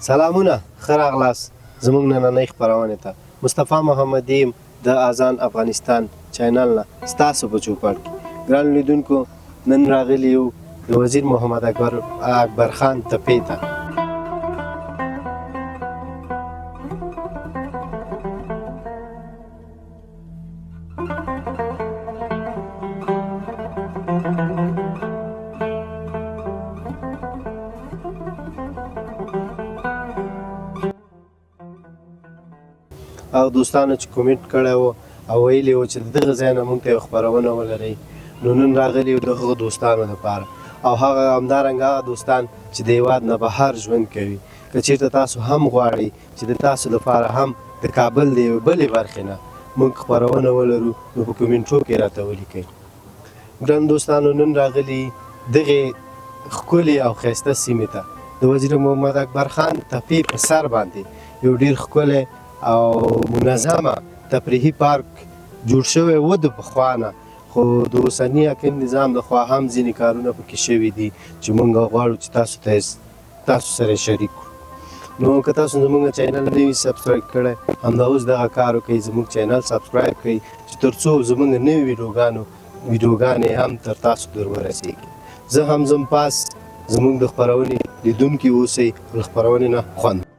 سلامونه ښه راغلاست زموږ نننۍ خپرونې ته. مصطفی محمدي یم د اذان افغانستان چینل نه ستاسو په چوپړ کې. ګران لیدونکو، نن راغلي یو د وزیر محمد اکبر خان تپې ته. او دوستانو چې کومنټ کړی و او ویلي و چې دغه ځای نه موږ ته یو خپرونه ولرئ، نو نن راغلي یو د هغو دوستانو لپاره، او هغه همدارنګه هغه دوستان چې د هېواد نه بهر ژوند کوي. که چېرته تاسو هم غواړئ چې د تاسو لپاره هم د کابل د یوې بلې برخې نه موږ خپرونه ولرو، نو په کومنټو کې راته ولیکئ. ګران دوستانو، نن راغلي دغې ښکلې او ښایسته سیمې ته د وزیر محمد اکبر خان تپې په سر باندې یو ډېر ښکلی او منظمه تفریحي پارک جوړ شوی و د پخوا نه، خو د اوسني حاکم نظام د خوا هم ځینې کارونه پکې شوي دي چې موږ غواړو چې تاسو سره شریک کړو. نو که تاسو زموږ چینل نه وي سبسکرایب کړی، همدا اوس دغه کار وکړئ، زموږ چینل سبسکرایب کړئ چې تر څو زموږ نوې ویډیوګانې هم تر تاسو در ورسېږي. زه هم ځم پاس، زموږ د خپرونې لیدونکي اوسئ، له خپرونې نه خوند.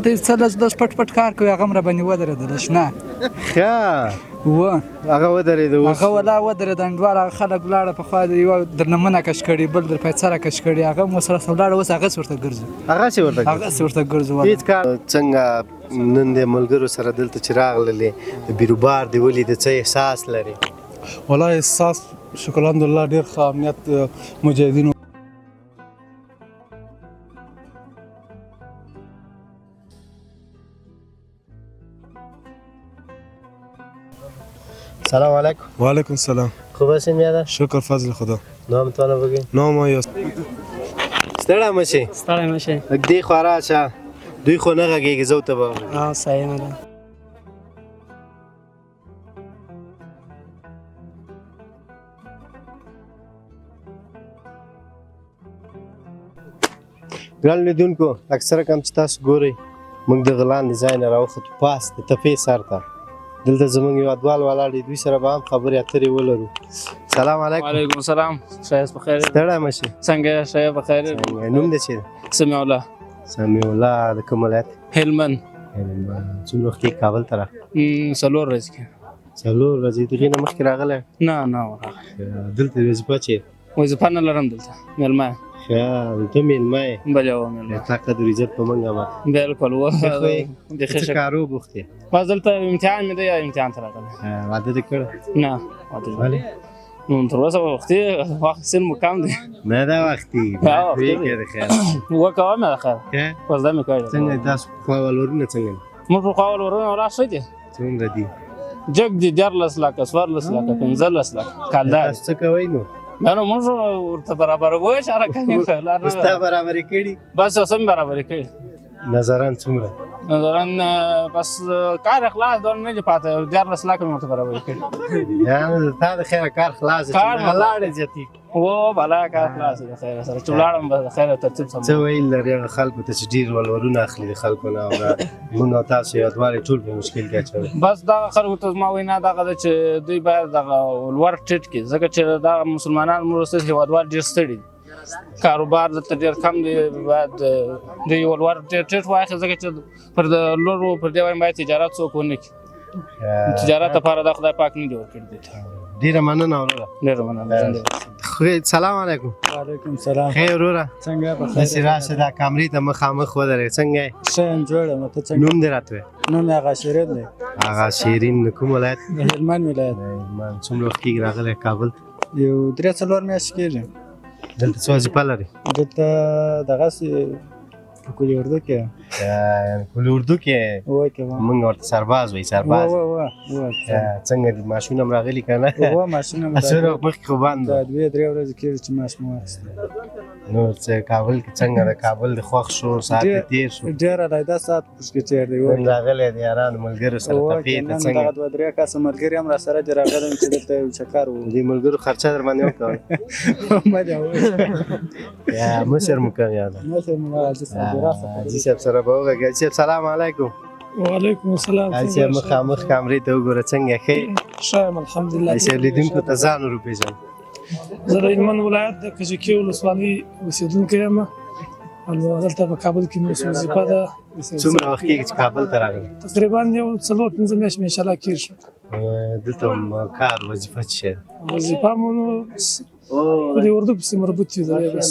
دلته څه لس پټ پټ کار کوي، هغه هم راباندې ودرېدل شنه ښه و هغه ودرېده، هغه ولا ودرېد، انډوال هغه خلک ولاړه پخوا یوه درنه منه کش کړي، بل در پیسره کش کړي، هغه هم ورسره ولاړه، اوس هغسې ورته ګرځو هغسې ورته ګرځو. هېڅ کار څنګه نن د ملګرو سره دلته چې راغللې د بیروبار دې ولیده، څه احساس لرې؟ والله احساس شکر الحمدلله ډېر ښه امنیت مجاهدینو. سلام علیکم. وعلیکم السلام. خوب هستین بیادر؟ شکر فضل خدا. نامتانو بگین. نام یاست. ستړی مشي؟ ستړی مشي. دې خوا راشه، دوی خو نه غږېږي، زه ورته به وایم. صحیح نه ده. ګران لیدونکو، اکثره کم چې تاسو ګورئ، موږ دغه لاندې ځای نه راوختو پاس د تپې سر ته. دلته زموږ هېوادوال ولاړ دي، دوی سره به هم خبرې اترې ولرو. سلام علیکم. وعلیکم السلام. ښایست بخیر. ستړی مشي؟ څنګه یې؟ ښه یې بخیر. نوم دې چیرې؟ سمیع الله. سمیع الله. د کوم ولایت؟ هلمند. څومره وخت کېږي کابل ته راغلی؟ 4 ورځې کې. 4 ورځې. د هغې نه مخکې راغلی؟ نه ورغلی. دلته وظیفه چیرې؟ وظیفه نه لرم دلته، میلمه یم. ښه، ته میلمه یې؟ بلې هو میلمه. تا قدر عزت په موږ باندې. بلکل و. څه کار وبوخت یې؟ بس دلته امتحان مې دی، امتحان ته راغلی. واده دې کړی؟ نه واده ولې؟ تر اوسه وختي وخت سن مو کم دی. نه دا وختي وکړه د خیر وکوه مې د خیر وزده مې کړی. څنګه تاسو خوا ولورونه څنګه دي؟ موږ په خوا ولورونه ولا ښه دي. څومره دي؟ جګ دي 14 لکه 14 لکه 15 لکه کالدار. تاسو څه کوئ نو؟ نه موږ ورته برابروو اشاره کوي. ستا برابرې کړي؟ بس اوس هم برابرې کړي. نظران څومره؟ نظران بس کار خلاص دون نه دي پاته، 14 لکه مې ورته برابرې کړي. یعنې تا د خیره کار خلاص دی؟ کار لاړې زیاتې و بلا کار خلاص دی د خیره سره، چې ولاړم به د خیره ترتیب سم. څه ویل لري هغه خلکو ته چې ډېر ولورونه اخلي د خلکو نه، او موږ او تاسو هېوادوال ټول په مشکل کې اچوي؟ بس دغه خلکو ته زما وینا دغه ده چې دوی باید دغه ولور ټیټ کړي، ځکه چې دغه مسلمانان موږ اوس هېوادوال ډېر ستړي دي، کاروبار دلته ډېر کم دی، باید دوی ولور ډېر ټیټ واخلي، ځکه چې پر د لورو پر دې وایم باید تجارت څوک ونه کړي. تجارت لپاره د خدای پاک نه دی ورکړی دی. ډېره مننه وروره. ډېره مننه. سلام علیکم. وعلیکم سلام. خیر وروره. څنګه یې؟ بخیر. داسې راشه دا کامرې ته مخامخ ودرېږه. څنګه یې؟ ښه یم، جوړ یم. ته څنګه؟ نوم دې راته وایه. نوم مې آغا شیرین دی. آغا شیرین. د کوم ولایت؟ د هلمند ولایت. څومره وخت کېږي راغلی کابل؟ یو 3-4 میاشتې کېږي. دلته څه وظیفه لري؟ دلته دغسې کلي اردو کې. کلي اردو کې موږ ورته سرباز وایي. سرباز. څنګه دي ماشین هم راغلي که نه؟ ماشین هم راغلی. مخکې خو بند و. 2-3 ورځې کېږي چې ماش مو واخیستی. نور څه کابل کې څنګه د کابل د خوښ شو ساعت ډېر- تیر شو ډېر علیحده ساعت پکې تېر دی نن راغلی د یارانو ملګرو سره تفریح ته نن څنګه دغه دوه درې کسه ملګري هم راسره دي راغلي چې دلته یو چکر و دې ملګرو خرچه در باندې وکړه یا مشر مو کوم یاد حاجي صاحب سره به وغږېږي حاجي صاحب سلام علیکم وعلیکم السلام حاجي صاحب مخامخ کامرې ته وګوره څنګه ښې شایم الحمدلله حاجي صاحب لیدونکو ته ځان ور وپېژنه زه د هلمند ولایت د کجکي ولسوالۍ اوسېدونکی یم او دلته په کابل کې مې وظیفه ده څومره وخت کېږي چې کابل ته راغلی تقریبا یو 4-5 میاشتې مې انشاءالله کېږي دلته هم کار وظیفه څه شی ده وظیفه مو نو په دې اردو پسې مربوط یو دی بس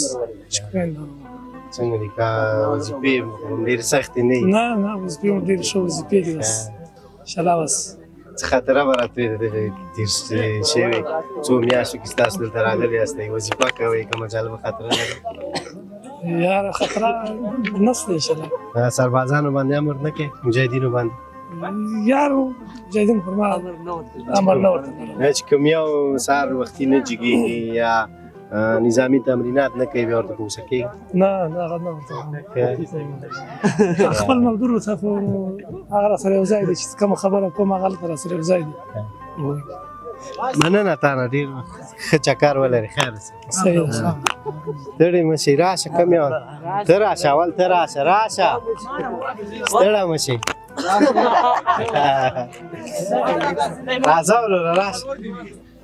څنګه دي کا وظیفې ډېرې سختې نه وي نه وظیفې مو ډېرې ښه وظیفې دي بس انشاءالله بس څه خاطره به راته وي د دغه تېر شوې څو میاشتو کې ستاسو دلته راغلي یاستئ وظیفه کوئ کومه جالبه خاطره لرئ یاره خطره نشته انشاءالله سربازانو باندې امر نه کوي مجاهدینو باندې یارو مجاهدین پر ما امر نه ورته چې کوم یو سهار وختي نه جګېږي یا نظامي تمرینات نه کوي بیا ورته په غوسه کېږي نه هغه نه ورته خپل ملګرو ته خو هغه راسره یو ځای دی چې کومه خبره کوم هغه هلته راسره یو ځای دی مننه تا نه ډېر ښه چکر ولرې خیر اوسې صحیح ده ستړی مه شئ راشه کوم یو ته راشه اول ته راشه ستړی مه شئ راځه وروره راشه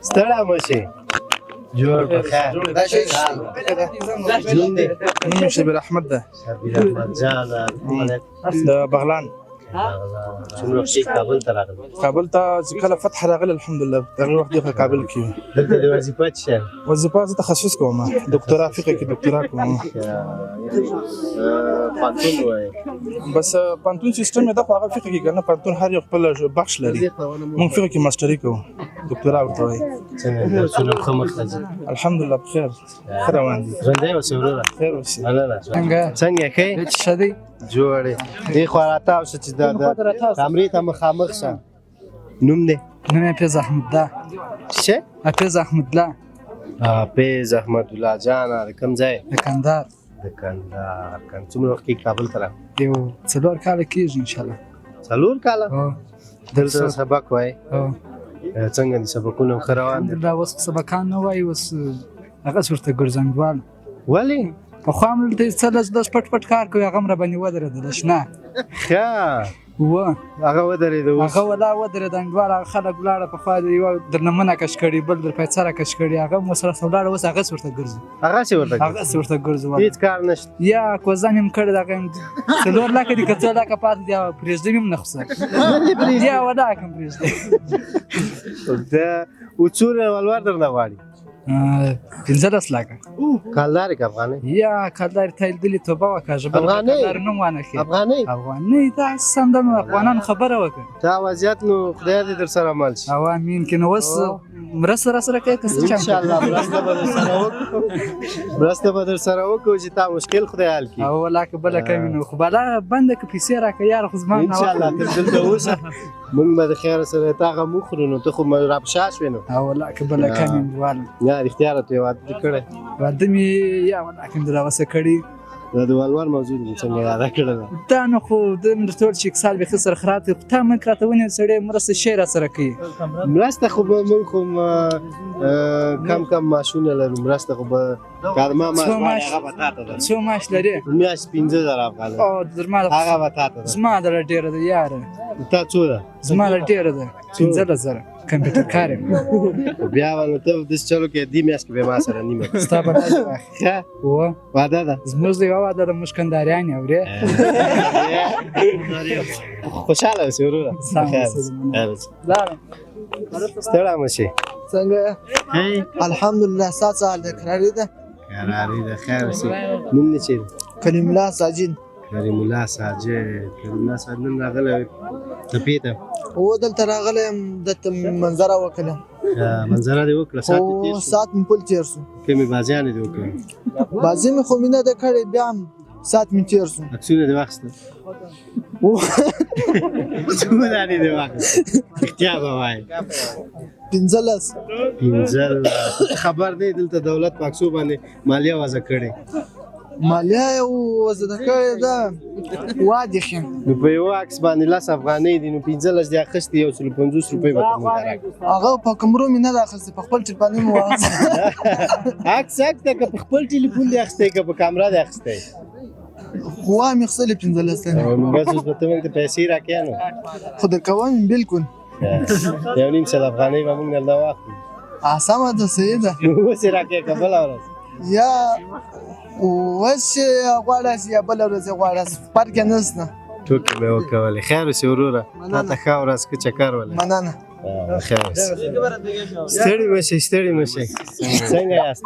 ستړی مه شئ جوړ په خیر نوم دې نوم شبیر احمد ده شبیر احمد جانه د بغلان څومره وخت کابل ته راغلی کابل ته چې کله فتح راغلی الحمدلله دغه وخت دی په کابل کې وم. دلته د وظیفه څه شی وظیفه زه تخصص کوم دکتورا فقه کې دکتورا کوم پانتون وایي بس پانتون سیستم یې د هغه فقه کې کنه پانتون هر یو خپل بخش لري مونږ فقه کې ماستري کوو دکتورا ورته وایي څنګه درسونه ښه مخته ځي الحمدلله بخیر ښه روان دي ژوندی اوسې وروره خیر اوسې مننه څنګه څنګه ښې ښه دی جوړې دې خوا راتاو شه چې د کامرې ته مخامخ شه نوم دې نوم یې حافظ احمدالله څه حافظ احمدالله حافظ احمدالله جانه د کوم ځای د کندهار د کندهار څومره وخت کېږي کابل ته راغلی یو 4 کاله کېږي انشاءالله 4 کاله هو دلته سبق وایي هو څنګه دي سبقونه ښه روان دي الحمدلله اوس سبقان نه وایي اوس هغسې ورته ګرځنګوال ولې پخوا هم دلته څه لږ پټ کار کوي هغه هم راباندې ودرېدله شنه ښه هغه ودرېده اوس هغه ولا ودرېد انډوال هغه خلک ولاړه پخوا یوه درنه منه کش کړي بل در پیسره کش کړي هغه هم ورسره ولاړه اوس هغسې ورته ګرځي هغسې ورته هغسې ورته ګرځي هېڅ کار نشته یا کوزه مې هم کړی د هغه 4 لکه دي که 2 لکه پاتې دي پرېږدم هم نه خصه یا ولاکه هم پرېږدم د وڅوره ولور درنه غواړي 15 لکه کالدارې که افغانۍ یا کالدارې تا یې لیدلې توبه وکړه ژبه کالدارې نوم وانخلي افغانۍ افغانۍ دا سمده نو افغانانو خبره وکړه دا وضعیت نو خدای دې در سره مل شي او ممکن اوس مرسته راسره کوي که څه چم انشاءالله مرسته به در سره وکړو چې تا مشکل خدای حل کړي او ولاکه بله کوي نو خو بله بنده که پیسې راکړه یاره خو زما انشاءالله ته دلته اوسه موږ به د خیره سره تا غم وخورو نو ته خو راپشا شوې نو او ولاکه بله کوي واله یا رښتیا راته یې واده کړی واده مې یا ولاکه مې راوسه کړي دا د ولور موضوع دې څنګه یاده کړله دا نو خو د درته ویل چې اقتصاد بیخي سره خراب دی خو تا موږ راته ونیول سړی مرسته شی راسره کوي مرسته خو به موږ خو کم معاشونه لرو مرسته خو به کارما معاش غواړي هغه به تا ته ده څو معاش لرې میاشت 15,000 افغانۍ او زما هغه به تا ته ده زما دله ډېره ده یاره تا څو ده زما له ډېره ده 15,000 کمپیوټر کار یم بیا نو ته داسې چلو کې دې میاشت کې به ما سره نیمه ستا به داسې واخلي ښه واده ده زموږ د یوه واده ده موږ کندهاریان یو اورې خوشحاله اوسې وروره لاړم ستړی مه شې څنګه الحمدلله ستا څه حال دی کراري ده کراري ده خیر اوسې نوم دې چیرې کلیم الله ساجد کریم الله ساجد نن راغلی تپې ته و دلته راغلی یم دلته منظره وکړه منظره دې وکړه ساعت دې تېر شو ساعت مې پل تېر شو کومې بازیانې دې وکړې بازي مې خو مې نه ده کړې بیا هم ساعت مې تېر شو عکسونه دې واخیستل څو دانې دې واخیستې رښتیا به وایې 15 15 خبر دی دلته دولت پاکسو باندې مالیه وضع کړې مالیه یې وضع کړې ده واضح یم نو په یو عکس باندې 10 افغانۍ دي نو 15 دې اخیستې 150 روپۍ به ته مونږ ته راکړې هغه په کمرو مې نه ده اخیستې په خپل ټلیفون مې واخیستې عکس دی که په خپل ټلیفون دې اخیستی که په کامره دې اخیستی خو مې اخیستلې 15 څنګه نو بس اوس به ته مونږ ته پیسې راکړې نو خو درکوم بالکل 1.5 سل افغانۍ به مونږ درله واخلو سمه ده صحیح ده نو اوس یې راکړې که بله ورځ یا اوس چې غواړاست یا بله ورځ یې غواړاست فرق یې نشته ټوکې مې وکولې خیر اوسې وروره تا ته ښه ورځ ښه چکر ولې مننه خیر اوسې ستړي مه شئ ستړي مه شئ څنګه یاست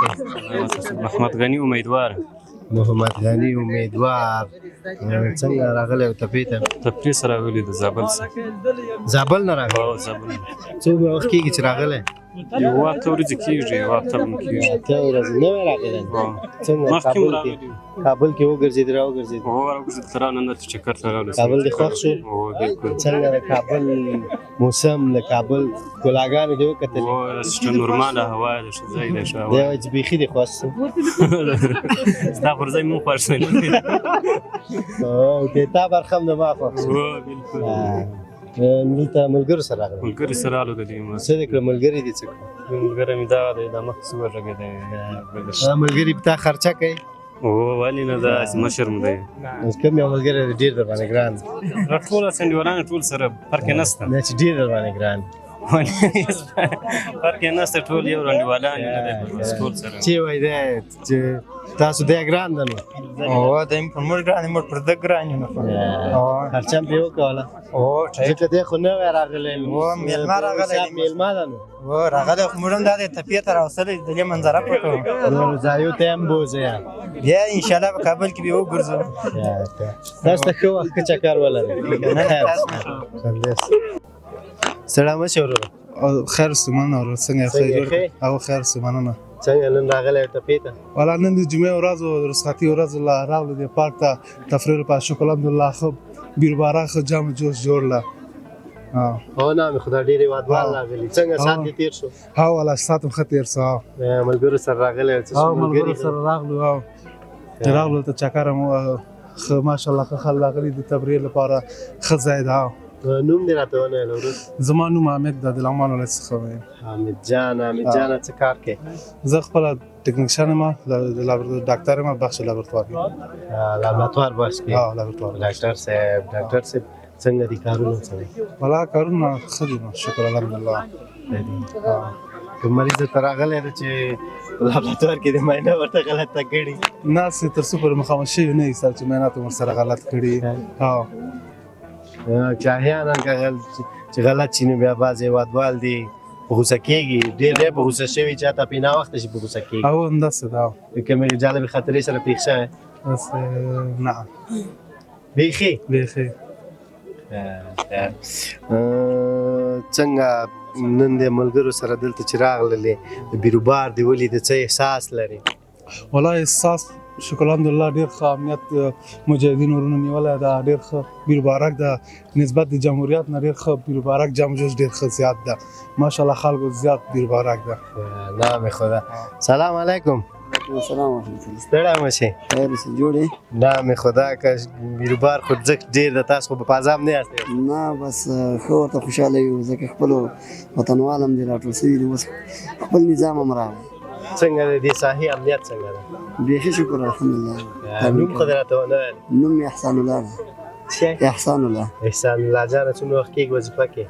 محمد غني امیدوار محمد غني امیدوار څنګه راغلی و تپې ته تفریح سره راغلی د زابل څخه زابل نه راغلی او زابل څومره وخت کېږي چې راغلی یو اته ورځې کېږي یو اته هم کېږي اته ورځې نوی راغلی څنګه مخکې کابل مو کې راغلی کابل کې وګرځېد راوګرځېد هو راوګرځېد تر نن ته چکر ته راغلو کابل دې خوښ شو هو بالکل څنګه د کابل موسم د کابل ښکلاګانې دې وکتلې هو سټه نورماله هوا ده ښه ځای دی ښه دی هوا وایي چې بیخي دې خوښ شو ستا پر ځای مو خوښ شول اوکې تا برخه هم د ما خوښ شو هو بالکل دلته ملګرو سره راغلی ملګري سره راغلو د دې څه دې کړه ملګري دې څه کړه ملګری مې دغه دی دا مخکې څه وغږېدی دا ملګري په تا خرچه کوي هو ولې نه داسې مشر مو دی اوس کوم یو ملګری دی ډېر در باندې ګران دی ټول سنډیوالان ټول سره فرق یې نشته دا چې ډېر در باندې ګران دی فرق یې نشته ټول یو رنډیوالان نه دی بس ټول سره چې وایي دی چې تاسو دی ګران ده نو هو د پر موږ ګران موږ پر د ګران یو خرچه هم پې وکوله ځکه دی خو نوی راغلی میلمه راغلی دی. میلمه ده نو و راغلی خو موږ هم دا د تپې ته راوستلی د دې منظره پټو نورو ځایو ته هم بوځه یا بیا انشاءالله په کابل کې به وګرځو تاسو ته ښه وخت ښه چکر ولرئ سلام مشه وروره خیر سمانه ور څنګه څنګه خیر ښه؟ او خیر سمانه څنګه نن راغلی تپې ته ولا نن د جمعې ورځ او د رخصتي ورځ لا راغله د پارک ته تفریح په شکر الحمدلله خو بیربارا خو جام جوش جوړلا هو نه مې خدای ډېرې وادوال راغلي څنګه سات دې تېر شو ها ولا ساتم خطر سا ملګرو سره راغلی څه او ملګري ملګرو سره راغلو او راغلو ته چکر مو خو ماشاءالله خلک راغلي د تفریح لپاره خزاید ها نوم دې راته ونه ویل زما نوم حامد د لغمان ولایت څخه یم حامد جان څه کار کوي زه خپل ټیکنیشن ما د لابراتوار ډاکټر ما بخش لابراتوار کې لابراتوار بس کې لابراتوار ډاکټر صاحب څنګه دي کارونه څنګه ولا کارونه ښه دي شکر الحمدلله کوم مریض ته راغلی دی چې لابراتوار کې د معاینه ورته غلطه کړې ناس تر څو پورې مخامخ شوي نه یې سر چې معاینات مو ورسره غلط کړي چې احیانا چې غلط شي نو بیا بعضې هېوادوال دي په غوسه کېږي ډېر دی په غوسه شوي چې حتی پې ناوخته شي په غوسه کېږي او همداسې ده کومې جالبې خاطرې سره پېښ شوی بس نه بیخي بیخي څنګه نن د ملګرو سره دلته چې راغللې د بیروبار دې ولید څه احساس لري والله احساس شکر الحمدلله ډېر ښه امنیت مجاهدین ورونه نیولی ده ډېر ښه بیربارک ده نسبت د جمهوریت نه ډېر ښه بیربارک جام جوش ډېر ښه زیات ده ماشاءالله خلکو زیات بیربارک ده نام خدا سلام علیکم السلام علیکم ستړی مه شئ خیر اوسې جوړې نام خدا که بیروبار خو ځکه ډېر د تاسو خو په پازاب نه یاستئ نه بس ښه ورته خوشحاله یو ځکه خپلو وطنوال هم دې راټول سوي دي اوس خپل نظام هم راغی څنګه د دې ساحې امنیت څنګه ده بیخي شکر الحمدلله نوم خو دې راته ونه ویل نوم مې احسان الله ده احسان الله احسان الله جانه څومره وخت کېږي وظیفه کې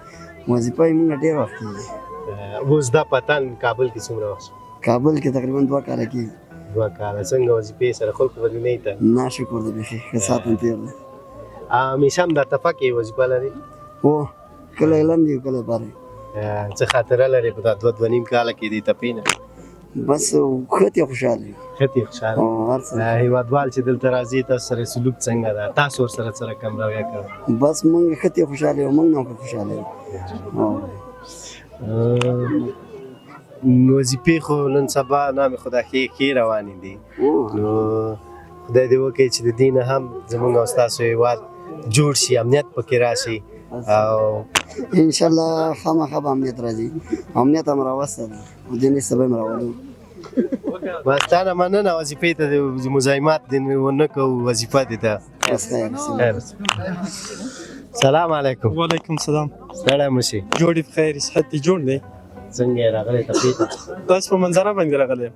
وظیفه یې مونږ ډېر وخت کېږي اوس دا پتن کابل کې څومره وخت شو کابل کې تقریبا 2 کاله کېږي 2 کاله څنګه وظیفې سره خلکو به دې نه ایته نه شکر دی بیخي ښه ساعت هم تېر دی همیشه هم دا تفه کې وظیفه لري هو کله اعلان دی کله باره څه خاطره لري په دا 2.5 کاله کې دې تپې نه بس ښه تې خوشحاله یو ښه تې خوشحاله هر څه هېوادوال چې دلته راځي تاسو سره سلوک څنګه ده تاسو ورسره څه رقم رویه کوئ بس مونږ ښه تې خوشحاله یو مونږ هم ښه خوشحاله یو وظیفې خو نن سبا نام خدا ښې روانې دي نو خدای دې وکړي چې د دې نه هم زموږ او ستاسو هېواد جوړ شي امنیت پکې راشي او ان شاء الله خامخا به امنیت راځي امنیت هم راوسته ده او دیني سبا هم راولو مستانه مننه وظیفې ته د مزاحمت دې ونه کوو وظیفه دې ته بس خیر خیر سلام علیکم وعلیکم السلام ستړی مه شي جوړ دې بخیر صحت دې جوړ دی څنګه یې راغلی تپې ته تاسو په منظره باندې راغلی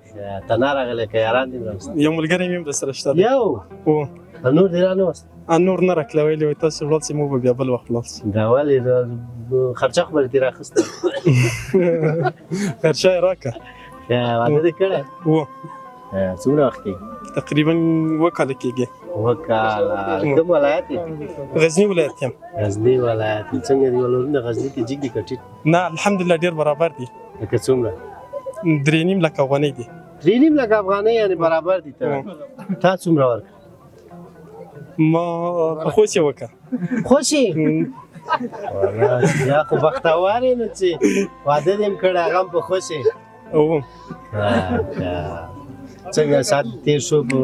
ته نه راغلی که یاران دې راوستل یو ملګری مې هم درسره شته دی یو او نور دې رانوست نور نه راکړه ویلي وایي تاسو ولاړ شئ موږ به بیا بل وخت ولاړ شو دا ولې خرچه خو به دې راخیسته خرچه یې راکړه واده دې کړی و څومره وخت کې تقریبا 2 کاله کېږي 2 کاله کوم ولایت یې غزني ولایت یم غزني ولایت څنګه دي ولورونه غزني کې جګ دي که ټیټ نه الحمدلله ډېر برابر دي لکه څومره 3.5 لکه افغانۍ دي 3.5 لکه افغانۍ یعنې برابر دي تا څومره ورکړه ما په خوش یې وکړه خوش یې یا خو بختور یې نو چې واده دې هم کړی هغه هم په خوش یې او څنګه ساعت تېر شو په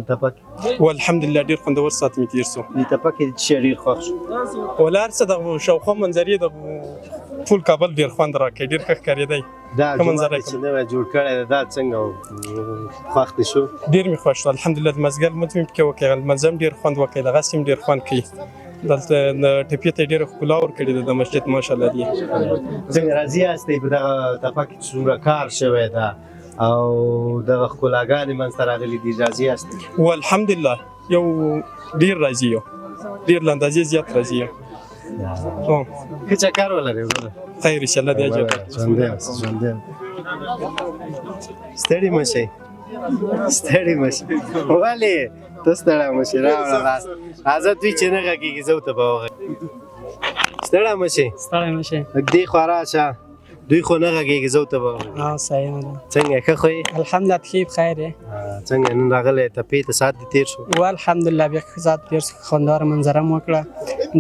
تپه کې والحمدلله ډېر خوندور ساعت مې تېر شو دې تپه کې څه شی ډېر خوښ شو ولا هر څه د شاوخوا منظرې د ټول کابل ډېر خوند راکوي ډېر ښه ښکارېدی دا ښه منظره جومات چې نوی جوړ کړی دی دا څنګه خوښ دې شو ډېر مې خوښ شو الحمدلله د مازدیګر لمونځ مې پکې وکړی لمانځه هم ډېر خوند وکړی دغسې هم ډېر خوند کوي دلته ټپې ته یې ډېره ښکلا ورکړې ده د مسجد ماشاءالله دی څنګه راضي یاستئ په دغه تپه کې څومره کار شوی ده او دغه ښکلاګانې منځته راغلي دي راضي یاستئ والحمدلله یو ډېر راضي یو ډېر له اندازې زیات راضي یم ښه چکر ولرئ وروره خیر انشاءالله دی اجر ژوندی اوسئ ژوندی ستړي مه شئ ستړي مه شئ ولې ته ستړی مه شئ راوړه لاس راځه دوی چې نه غږېږي زه ورته به وغږېږم ستړی مه شئ ستړی مه شئ دې خوا راشه دوی خو نه غږېږي زه ورته به وغږېږم صحیح ده څنګه ښه خو یې الحمدلله ښې بخیر یې څنګه نن راغلی تپې ته ساعت دې تېر شو والحمدلله بیا ښه ساعت تېر شو خوندوره منظره مو وکړه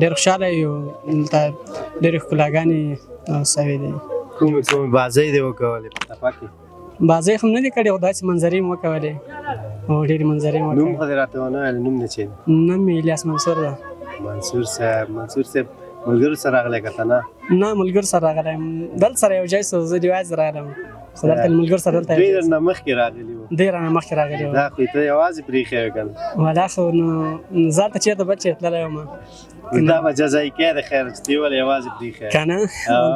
ډېر خوشحاله یو دلته ډېرې ښکلاګانې سوي دي کومې بازۍ دې وکولې په تپه کې بازۍ خو نه دي کړې خو داسې منظرې مو وکولې او ډېرې منظرې مو نوم وکړې خو دې راته ونه ویل نوم دې چې دی نوم مې الیاس منصور ده منصور صاحب ملګرو سره راغلی که ته نه نه ملګرو سره راغلی یم دلته سره یو ځای سو زه یوازې راغلم خو دلته ملګرو سره دلته دوی درنه مخکې راغلي وو دوی رانه مخکې راغلي وو دا خو ته یوازې پرېښی وې که نه ولا خو نو ځان ته چېرته بد چېرته تللی وم دا به جزایي کې د خیر چې ته ولې یوازې پرېښی که نه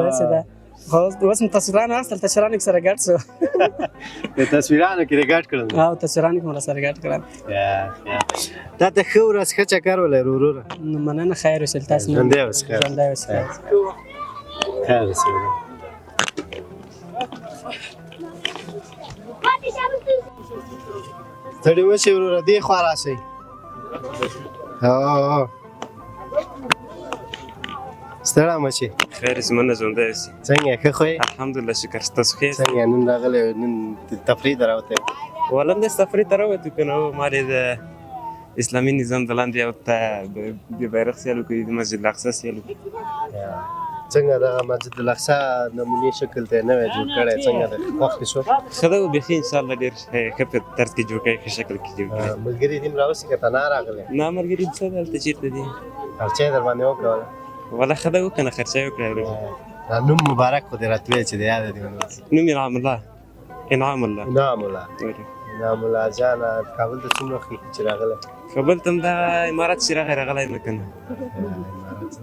داسې ده خو اوس مې تصویرانو اخیستل تصویرانو کې سره ګډ شو د تصویرانو کې دې ګډ کړل او تصویرانو کې مو راسره ګډ کړل تا ته ښه ورځ ښه چکر ولري وروره نو مننه خیر اوسئ تاسو نه ژوندی اوسې خیر ژوندی اوسئ خیر اوسې ستړي مه شئ وروره دې خوا راشئ ستړی مه شئ خیر زمونه ژوندی اوسې څنګه یې ښه خو یې الحمدلله شکر ستاسو ښه یاست څنګه نن راغلی نن تفریح ته راوتی ولم دې تفریح ته راوتو که نه مالې د اسلامي نظام د لاندې یو ته د بیرغ سیال وکړي د مسجد الاقصی سیال وکړي څنګه دغه مسجد الاقصی نمونې شکل ته یې نوی جوړ کړی څنګه د خوښ دې شو ښه ده بیخي انشاءالله ډېر ښه په طرز کې جوړ کړی ښه شکل کې جوړ کړی ملګري دې هم راوستي که ته نه راغلی نه ملګري څه دلته چېرته دي خرچه یې در باندې وکړله ولا ښه ده وکړه خرچه یې وکړه دا نوم مبارک خو دې راته ویل چې د یاده دې ونه نوم انعام الله انعام الله انعام الله انعام الله جانه کابل ته څومره وخت چې راغلی کابل ته هم دا امارات چې راغلی یم که نه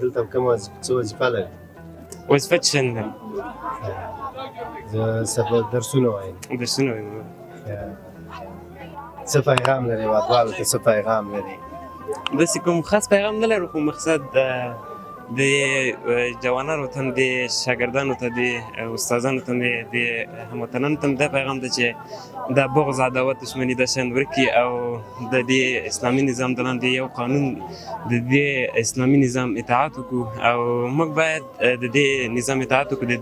دلته کومه څه وظیفه لري وظیفه چې شنه زه درسونه وایم درسونه وایم څه پیغام لري هیوادوالو ته څه پیغام لري داسې کوم خاص پیغام نه لرو خو مقصد د جوانانو ته د شاګردانو ته د استادانو ته د هموطنانو ته دا پیغام ده چې دا بغض عداوت دښمني دا شیان ورکړي او د دې اسلامي نظام د لاندې یو قانون د دې اسلامي نظام اطاعت وکړو او موږ باید د دې نظام اطاعت وکړو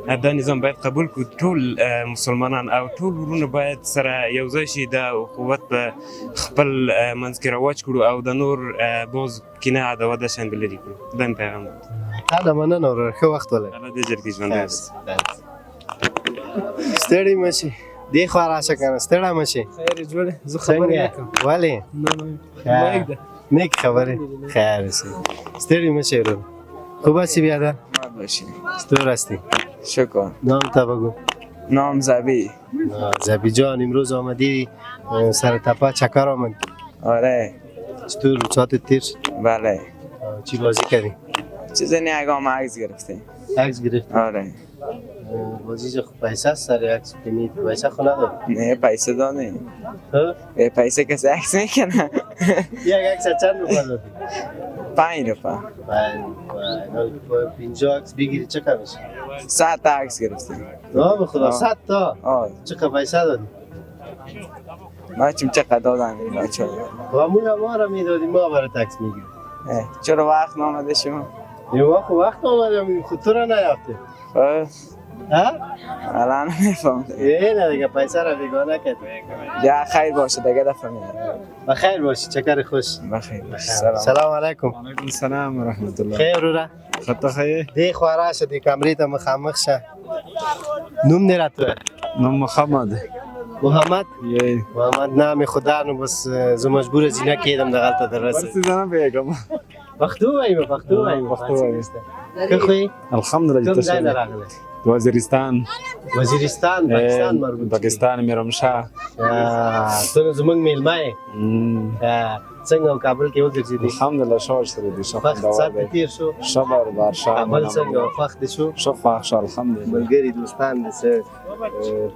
دا نظام باید قبول کړو ټول مسلمانان او ټول ورونه باید سره یو ځای شي دا قوت په خپل منځ کې رواج کړو او د نور بغض کینه عداوت دا شیان به لرې کړو دا مې پیغام ده تا نه مننه وروره ښه وخت ولرې الله دې اجر کړي ژوندی اوسې ستړي مه شئ دې خوا راشه که نه ستړی مه شئ خیر جوړ زه خبرې نه کوم ولې نه نیک خبرې خیر اوسې ستړي مه شئ ورور خوب هستی بیادر چطور هستی شکر. نام تا بگو نام زبی. زبی جان امروز آمدی سر تپه چکر آمد آره. چطور روزات تیر شد؟ بله. چی بازی کردی؟ چیزی نگاه ما عکس گرفتیم. عکس گرفتی؟ آره. بازی خب پیسه است سر عکس کنید پیسه خو نداد؟ نه پیسه دانه. ها؟ پیسه کسی عکس میکنه. یک عکس چند روپا دادی؟ 5 روپا. 50 عکس بگیری چه کار میشه؟ 100 تا عکس گرفتیم. نه به خدا 100 تا؟ آه. چقدر پیسه دادی؟ ما چقدر دادم بچه ها. همون ما را میدادیم ما برای عکس میگیریم. چرا وقت نامده شما؟ یه وقت آمدیم خود تو را نیافته. ها؟ الان نمیفهمم. نه دیگه پیسه را بیگانه کردی. یا خیر باشه دیگه دفعه میارم. بخیر باشی چکر خوش. بخیر باشه. سلام علیکم. علیکم السلام و رحمت الله. خیر رو را؟ خطا خیر. دی خوارا شدی کمری تا مخامخ شه. نوم نیره تو؟ نام محمد. محمد؟ یه. محمد نام خدا نو بس زو مجبور زینا کیدم دغلط درس. برسی زنم بیگم. پختو وایم. که خوی؟ الحمدلله کم ځای نه راغلی؟ وزیرستان. وزیرستان پاکستان مربوط. پاکستان میرمشاه. ته نو زمونږ میلمه یې. څنګه کابل کې وګرځېدې؟ الحمدلله ښه ورسره دي. ښه خوښ دې تېر شو؟ ښه بار ښه. کابل څنګه خوښ دې شو؟ ښه خوښ شو الحمدلله. ملګري دوستان دې څه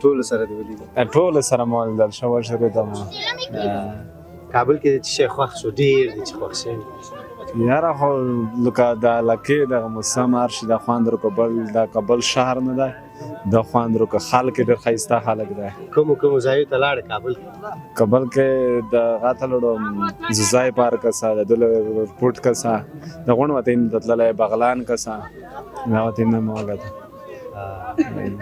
ټولو سره دې ولیدل؟ ټولو سره مو ولیدل ښه ورسره ده ما. کابل کې چې شي خوښ شو ډېر دې چې خوښ شي. یاره خو لکه د علاقې دغه موسم هر شي د خواندرو کابل شهر نه ده د خواندرو که خلک ډېر ښایسته خلک ده. کومو ځایو ته لاړې کابل کې؟ کابل کې د غاته لړو زوزای پارک کسا د دل پورت کسا د غون وتین د تللای بغلان کسا دا وتین نه موګه.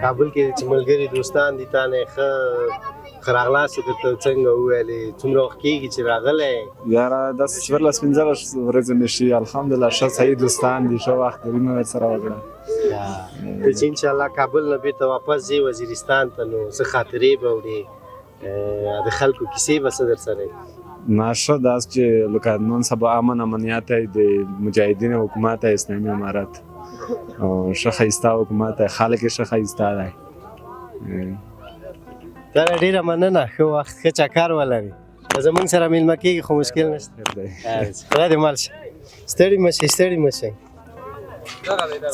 کابل کې چې ملګري دوستان دي تا نه خراغلاس ته څنګه ویلې څومره وخت کېږي چې راغلی؟ یاره 10-15 ورځې مې شي الحمدلله ښه صحیح دوستان دي ښه وخت تېري مې ورسره وکړه. چې انشاءالله کابل نه بېرته واپس ځې وزیرستان ته نو څه خاطرې به وړې د خلکو کیسې به څه در سره نه ښه داس چې لکه نن سبا امنیت د مجاهدین حکومت اسلامي امارت او ښه ښایسته حکومت دی خلک یې ښه ښایسته دی. دا ډېره مننه ښه وخت ښه چکر ولرې زموږ سره میلمه کېږي خو مشکل نشته. خدای دې مل شه ستړي مه شئ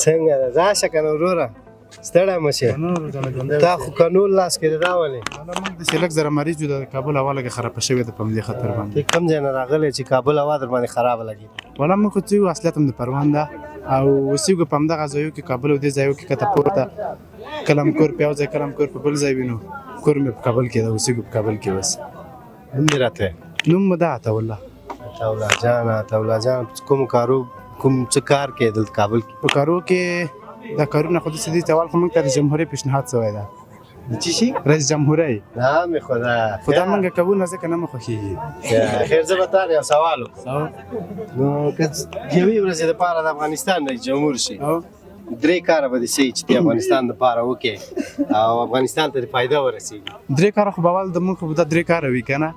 څنګه ده راشه که نه وروره ستړی مه شې تا خو کانول لاس کې دی دا ولې؟ موږ داسې لږ زره مریض یو د کابل هوا لږه خرابه شوې ده په همدې خاطر باندې. ته کوم ځای نه راغلی چې کابل هوا در باندې خرابه لګي؟ والا موږ خو څه یو اصلیت هم د پروان ده او اوسېږو په همدغه ځایو کې کابل او دې ځایو کې کته پورته کله هم کور په یو ځای کله هم کور په بل ځای وینو کور مې په کابل کې ده اوسېږو په کابل کې اوس. نوم دې راته نوم مې ده عطاالله. عطاالله جان کوم څه کار کې دلته کابل کې؟ په کارو کې دا کارونه خو داسې دي چې اول خو موږ ته د جمهوریت پیشنهاد شوی ده. د څه شي؟ رئیس جمهوریت. نام خدا خدا موږ کوو نه ځکه نه مو خوښېږي. خیر زه به تا نه یو سوال وکړم نو که یوې ورځې دپاره د افغانستان رئیس جمهور شي 3 کاره به دې څه چې د افغانستان دپاره وکړې او افغانستان ته دې فایده ورسېږي؟ 3 کاره خو به اول د موږ خو به دا 3 کاره وي که نه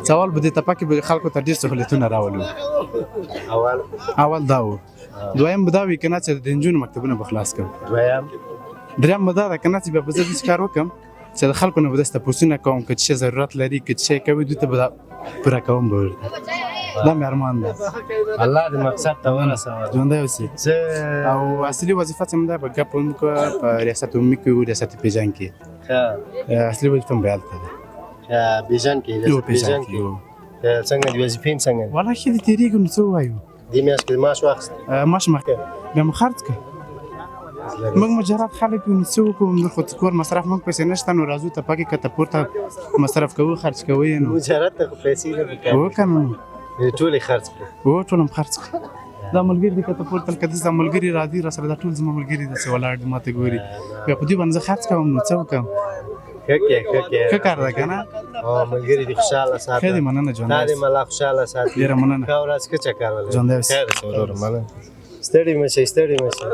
سوال به دې تپه کې به خلکو ته ډېر سهولتونه راولو. اول دا و. دویم به دا وي که نه چې د نجونو مکتبونه به خلاص کړو. دریم به دا ده که نه چې بیا به زه داسې کار وکړم چې د خلکو نه به داسې تپوسونه کوم که څه شی ضرورت لري که څه شی کوي دوی ته به دا پوره کوم به ورته. دا مې ارمان ده. الله دې مقصد ته ورسوه. ژوندی اوسې. او اصلي وظیفه چې مې ده به ګپ هم وکړه په ریاست عمومي کې و ریاست پیژن کې. اصلي وظیفه مې به هلته ده. پیژن کې پیژن کې څنګه دې وظیفې هم څنګه دي؟ والله ښه دي تېرېږو نو څه ووایو. دې میاشت کې معاش واخیست؟ معاش مه بیا مو خرڅ کړه. موږ مجرد خلک یو نو څه وکړو خو کور مصرف موږ پیسې نشته نو راځو تپه کې که ته پورته مصرف کوو خرڅ کوو نو مجرد ته خو پیسې نه پکار هو که نه ټولې خرڅ کړې؟ هو ټول هم خرڅ کړه. دا ملګري دي که ته پورته لکه داسې دا ملګري راځي راسره دا ټول زما ملګري داسې ولاړ دي ماته ګوري بیا په دوی باندې زه خرڅ کوم نو څه وکړم؟ ښه کار ده که نه؟ ملګري دې خوشحاله ساته. ښه دې مننه ژوندی تا دې ملا خوشحاله ساتي. ډېره مننه. ښه ورځ ښه چکر ولرې. ژوندی اوسې. خیر اوسې وروره مننه. ستړي مه شئ ستړي مه شئ.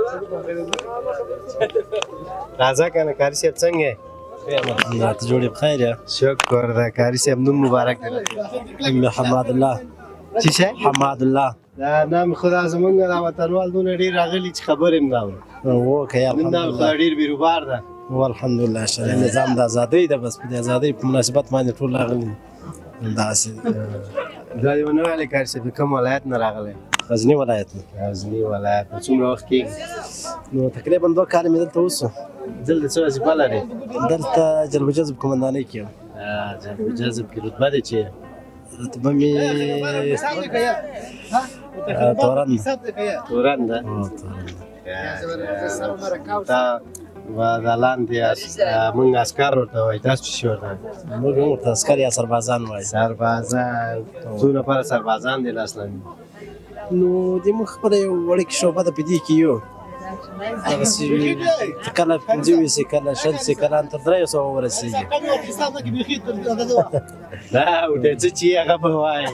راځه که نه کاري صاحب څنګه یې؟ ته جوړې بخیر یا؟ شکر ده کاري صاحب نوم مبارک دی. محمد الله. چی شي؟ حماد الله. دا نام خدا زمونږ د وطنوال دونه ډېر راغلي چې خبر یې نه اورو. اوکې الحمدلله. ډېر بیروبار ده. والحمدلله شرع نظام د ازادۍ ده، بس په دې ازادۍ په مناسبت باندې ټول راغلي داسې. دا یو نوی هلکار چې د کوم ولایت نه راغلی؟ غزني ولایت نه. غزني ولایت. څومره وخت کېږي؟ نو تقریبا 2 کاله مې دلته اوسو. دلته څه وظیفه لرې؟ دلته جلب جذب قمندانۍ کې یم. جلب جذب کې رتبه دې چې رتبه مې تورن ده. دا دا لاندې موږ عسکر ورته وایي، تاسو څه شي ورته وایي؟ موږ هم ورته عسکر یا سربازان وایي. سربازان. څو نفره سربازان دي لاس لاندې؟ نو د موږ خپله یو وړوکې شعبه ده په دې کې یو. هغسې کله 25 کله 20 کله تر 300 ورسېږي. دا ورته څه چې هغه به وایي.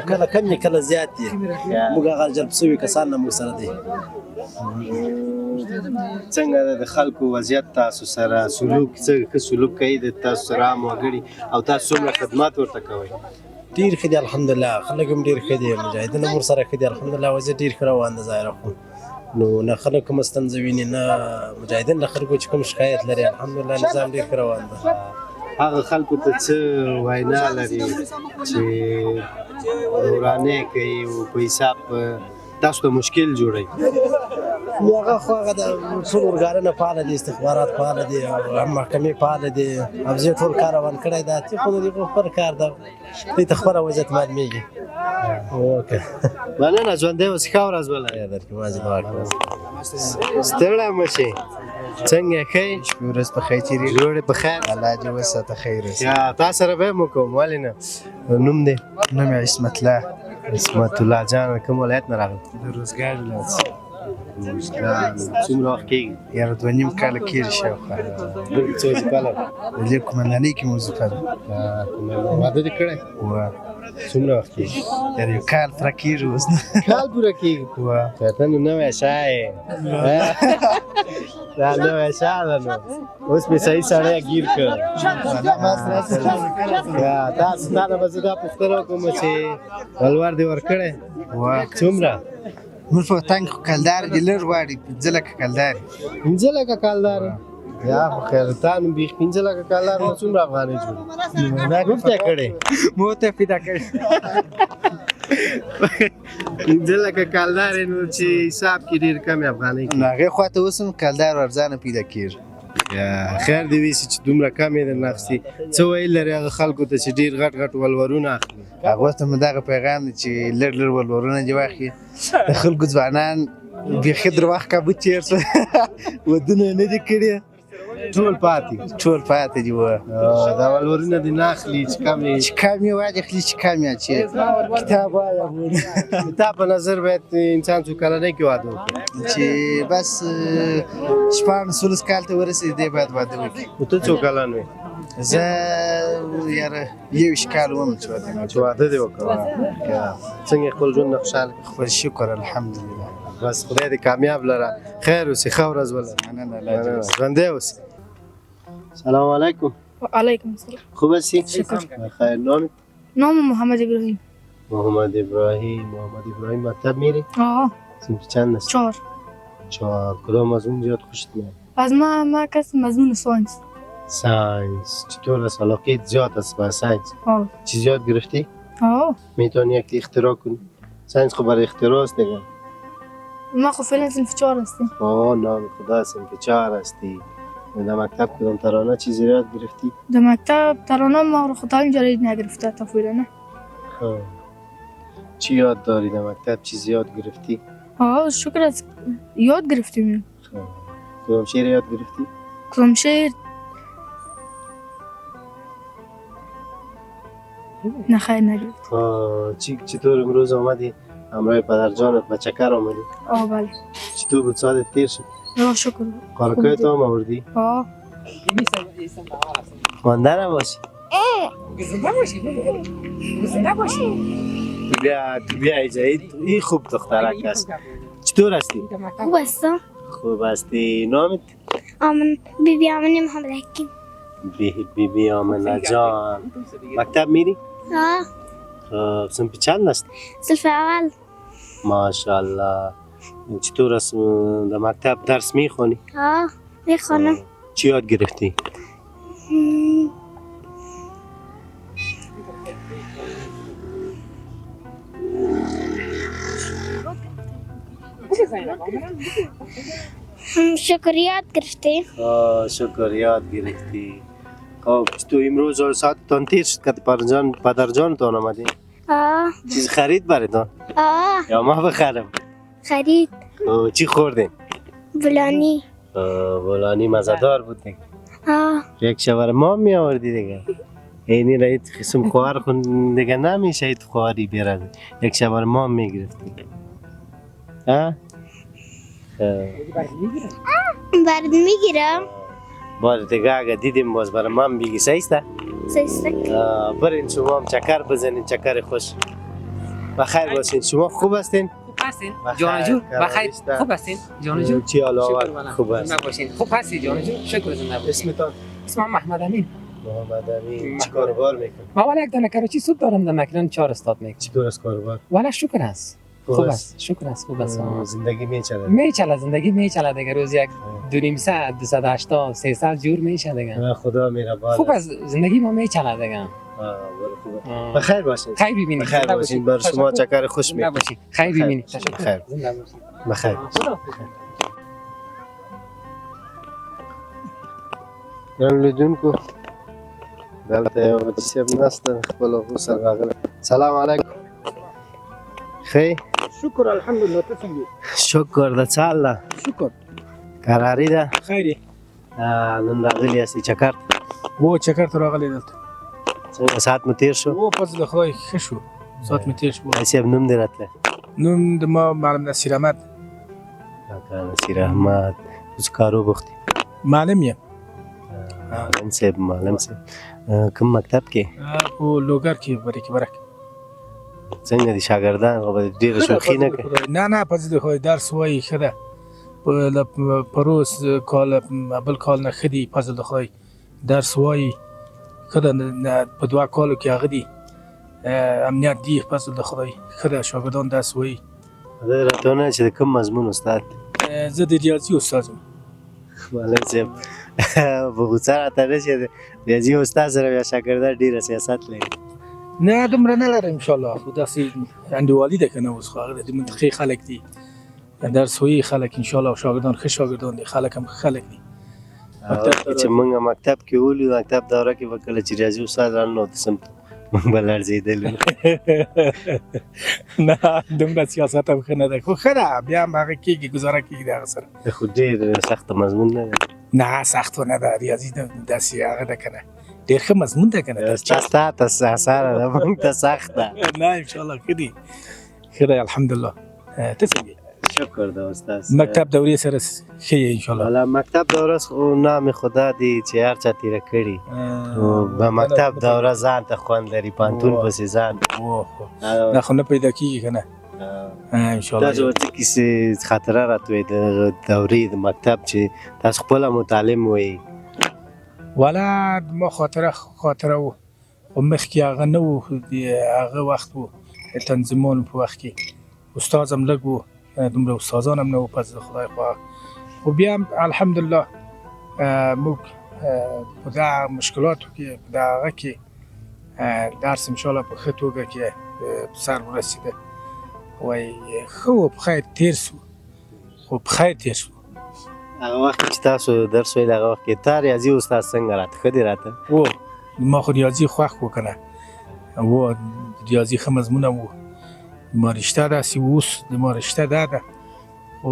کله کم وي کله زیات دي. موږ هغه جلب شوي کسان نه موږ سره دي. څنګه د خلکو وضعیت تاسو سره سلوک څنګه سلوک کوي د تاسو سره عام وګړي او تاسو څومره خدمات ورته کوئ؟ ډېر ښه دي الحمدلله. خلک هم ډېر ښه دي، مجاهدین هم ورسره ښه دي الحمدلله. وضعیت ډېر ښه روان ده ظاهره. خو نو نه خلک کومه ستونزه ویني، نه مجاهدین له خلکو چې کوم شکایت لري. الحمدلله نظام ډېر ښه روان ده. هغه خلکو ته څه وینا لري چې ورانې کوي او په حساب تاسو ته مشکل جوړوي؟ نو هغه خو هغه د ټول ارګانونه فعاله دي، استخبارات فعاله دي او محکمې فعاله دي. ابزې ټول کار روان کړی ده. تی خو د دې خپل کار ده، دوی ته خپله وضعیت معلومېږي. اوکې مننه. ژوندی اوسې، ښه ورځ ولرئ. درکړم مازې دعا کوم. ستړی مه شئ. څنګه ښه یې؟ ورځ په خیر تېرېږي. جوړې په خیر. الله دې وساته خیر اوسي. تا سره به یې مو کوم، ولې نه؟ نوم دې؟ نوم یې عصمت الله. عصمت الله جان. کوم ولایت نه راغلی؟ د روزګار ولایت. څومره وخت کېږي؟ یاره 2.5 کاله کېږي شاوخوا. دلته څه وظیفه لرې؟ د دې قمندانۍ کې مو وظیفه ده. واده دې کړی؟ څومره وخت کېږي؟ یاره 1 کال پوره کېږي اوس. کال پوره کېږي؟ ته نو نوی شی یې. دا نوی شی ده نو. اوس مې صحیح سړی ګیر کړ. تاسو تا نه به زه دا پوښتنه وکړم چې ولور دې ورکړی؟ څومره؟ موږ په تنګ خو کلدار دي، لږ غواړي 15 لکه کلدار. 15 لکه کلدار؟ یا خو خیر تا نو بیخ 15 لکه کلدار نو څومره افغانۍ جوړي؟ مفته کړې؟ مو ته پیدا کړې. 15 لکه کلدار نو چې حساب کې ډېر کمې افغانۍ کېږي. نو هغې خوا ته اوس هم کلدار ارزانه پیدا کېږي. خیر دې وي چې دومره کم یې درنه اخیستي. څه ویل لري هغه خلکو ته چې ډېر غټ غټ ولورونه اخلي؟ هغو ته مو دغه پیغام دی چې لږ لږ ولورونه دې واخلي. د خلکو ځوانان بیخي درواغ کابو تېر شو، ودونه یې نه دي کړي. ټول پاتې دي. دا ولورونه دې نه اخلي چې کم یې واخلي چې کم یې اچوي. کتاب وایه. تا په نظر باید انسان څو کلنۍ کې واده وکړي؟ چې بس 16 کال ته ورسېږي دی باید واده وکړي. نو ته څو کلن وې؟ زه یاره 21 کال وم چې واده دې وکړه. څنګه خپل ژوند نه خوشحاله؟ خپل شکر الحمدلله. بس خدای دې کامیاب لره. خیر اوسې، ښه ورځ ولرئ. ژوندی اوسې. سلام علیکم. وعلیکم السلام. خوب هستی؟ شکر. خیر. نامت؟ نام محمد ابراهیم. محمد ابراهیم. مکتب میری؟ صنف چند است؟ 4. کدام مضمون زیاد خوشت میاد؟ از ما کس مضمون ساینس. چطور است؟ علاقه زیاد است به ساینس؟ چیز یاد گرفتی؟ میتونی یک اختراع کنی؟ ساینس خب برای اختراع است دیگه. ما خب فعلا صنف 4 هستیم. نام خدا صنف 4 هستی. در مکتب کدام ترانه چیزی یاد گرفتی؟ در مکتب ترانه ما خود هم جدید نگرفته تا فعلا. چی یاد داری در مکتب؟ چیزی یاد گرفتی؟ شکر از یاد گرفتیم. کدام شعر یاد گرفتی؟ کدام شعر؟ نه خیر نگرفت. چطور امروز آمدی؟ همراه پدر جانت به چکر آمدی؟ بله. چطور بود ساعت تیر شد؟ شکر. قارکای تو هم آوردی؟ مانده نباشی؟ تو بیا ایجایی. این خوب دخترک است. چطور هستی؟ خوب هستم. خوب هستی. نامت؟ بیبی آمنه محمد حکیم. بیبی آمنه جان. مکتب میری؟ صنف چند است؟ صنف اول. ماشاءالله. چطور است در مکتب درس میخونی؟ میخونم. چی یاد گرفتی؟ شکر یاد گرفتی. شکر یاد گرفتی. خب تو امروز ساعتتان تیر شد که پدر جانتان آمدی؟ چیز خرید برای تو؟ یا ما بخرم؟ خرید. چی خوردین؟ بولانی. بولانی مزدار بود دیگه. یک شبر ما می آوردی دیگه. اینی را ایت قسم خوار خون دیگه نمیشه ایت خواری بیرد. یک شبر ما می گرفتی. برد میگیرم. باز دیگه اگه دیدیم باز برای من بگی سیسته؟ سیسته. برین شما هم چکر بزنین چکر خوش. بخیر باشین. شما خوب هستین؟ خوب هستین جان جون. بخیر خوب هستین جان جون. چی حالا خوب است؟ خوب هستی جان جون. شکر زنده باشین. اسمتان؟ اسمم محمد امین. محمد امین. چی کاروبار میکنی؟ ما ولی یک دانه کراچی سوپ دارم در مکران 4 استاد میکنم. چطور است کاروبار؟ ولی شکر است. خوب است. شکر است. خوب است. زندگی میچله؟ میچله زندگی میچله دیگه. روز یک 2.5 ساعت 280 300 جور میشه دیگه. خدا مهربان. خوب است. زندگی ما میچله دیگه. بخیر باشین. خیر ببینید. بخیر باشین. بر شما چکر خوش میکنم. خیر ببینید. تشکر. بخیر. نن لیدون کو دلته یو چیزی نسته خپل خو سره راغله. سلام علیکم. خیر. شکر الحمدلله. ته څنګه؟ شکر د څه الله. شکر. قراری ده؟ خیر. نن راغلی یاستې چکر؟ و چکر ته راغلی دلته. څنګه ساعت مو تیر شو؟ و پس د خدای ښه شو. ساعت مې تیر شو. صاحب نوم دې راتله؟ نوم د ما معلم نصیر احمد. نصیر احمد. اوس کارو بوخت یې؟ معلم یم. معلم صاحب کوم مکتب کې؟ په لوګر کې بریکې برک. څنګه دي شاګردان ډېره شوخي نه کوي؟ نه پس د خدای درس وایي ښه ده. پروس کال بل کال نه ښه دي پس د خدای درس وایي ښه ده. په 2 کالو کې هغه دي امنیت دی پس د خدای ښه ده. شاګردان درس وایي. دا راته ووایه چې د کوم مضمون استاد؟ زه د ریاضي استاد یم. معلم صاحب په غوسه راته نه چې د ریاضي استاد سره بیا شاګردان ډېره سیاست لري. نه دومره نه لرم انشاءالله. خو داسې انډیوالي ده که نه اوس خو هغه د منطقې خلک دي درس وایي خلک انشاءالله. شاګردان ښه شاګردان دي. خلک هم ښه خلک دي. چې موږ مکتب کې ولیو مکتب دوره کې به کله چې ریاضي استاد راننوت موږ به لړزېدلو. نه دومره سیاست هم ښه نه ده خو ښه ده بیا هم هغه کېږي ګزاره کېږي د هغه سره. خو ډېر سخته مضمون نه ده. نه سخت نه ده. ریاضي داسې هغه ده که نه ډېر ښه مضمون ده که نه. ستا ته اسانه ده موږ ته سخت ده. نه انشاءالله ښه دي. ښه دی الحمدلله. ته څنګه؟ شکر ده استاد. مکتب دورې سره ښه یې انشاءالله. والا مکتب دوره خو نام خدا دی چې هر چا تېره کړي. په مکتب دوره ځان ته خوند لري پوهنتون پسې ځان. نه خو نه پیدا کېږي که نه انشاءالله. تاسو څه کیسې خاطره راته وایي د دورې د مکتب چې تاسو خپله متعلم وایي؟ والا ما خاطره و خو مخکې هغه نه و. هغه وخت و تنظیمانو په وخت کې استاد هم لږ و دومره استادان هم نه و پس د خدای خواه. خو بیا هم الحمدلله موږ په دغه مشکلاتو کې په دغه کې درس انشاءالله په ښه توګه کې سر ورسېده. وایي ښه و په خیر تېر سو خو په خیر تېر سو. هغه وخت چې تاسو درس ویل هغه وخت کې تا ریاضي استاد څنګه راته ښه دی راته؟ و ما خو ریاضي خوښ و که نه و ریاضي ښه مضمونه و. ما رشته داسې و اوس د ما رشته دا ده خو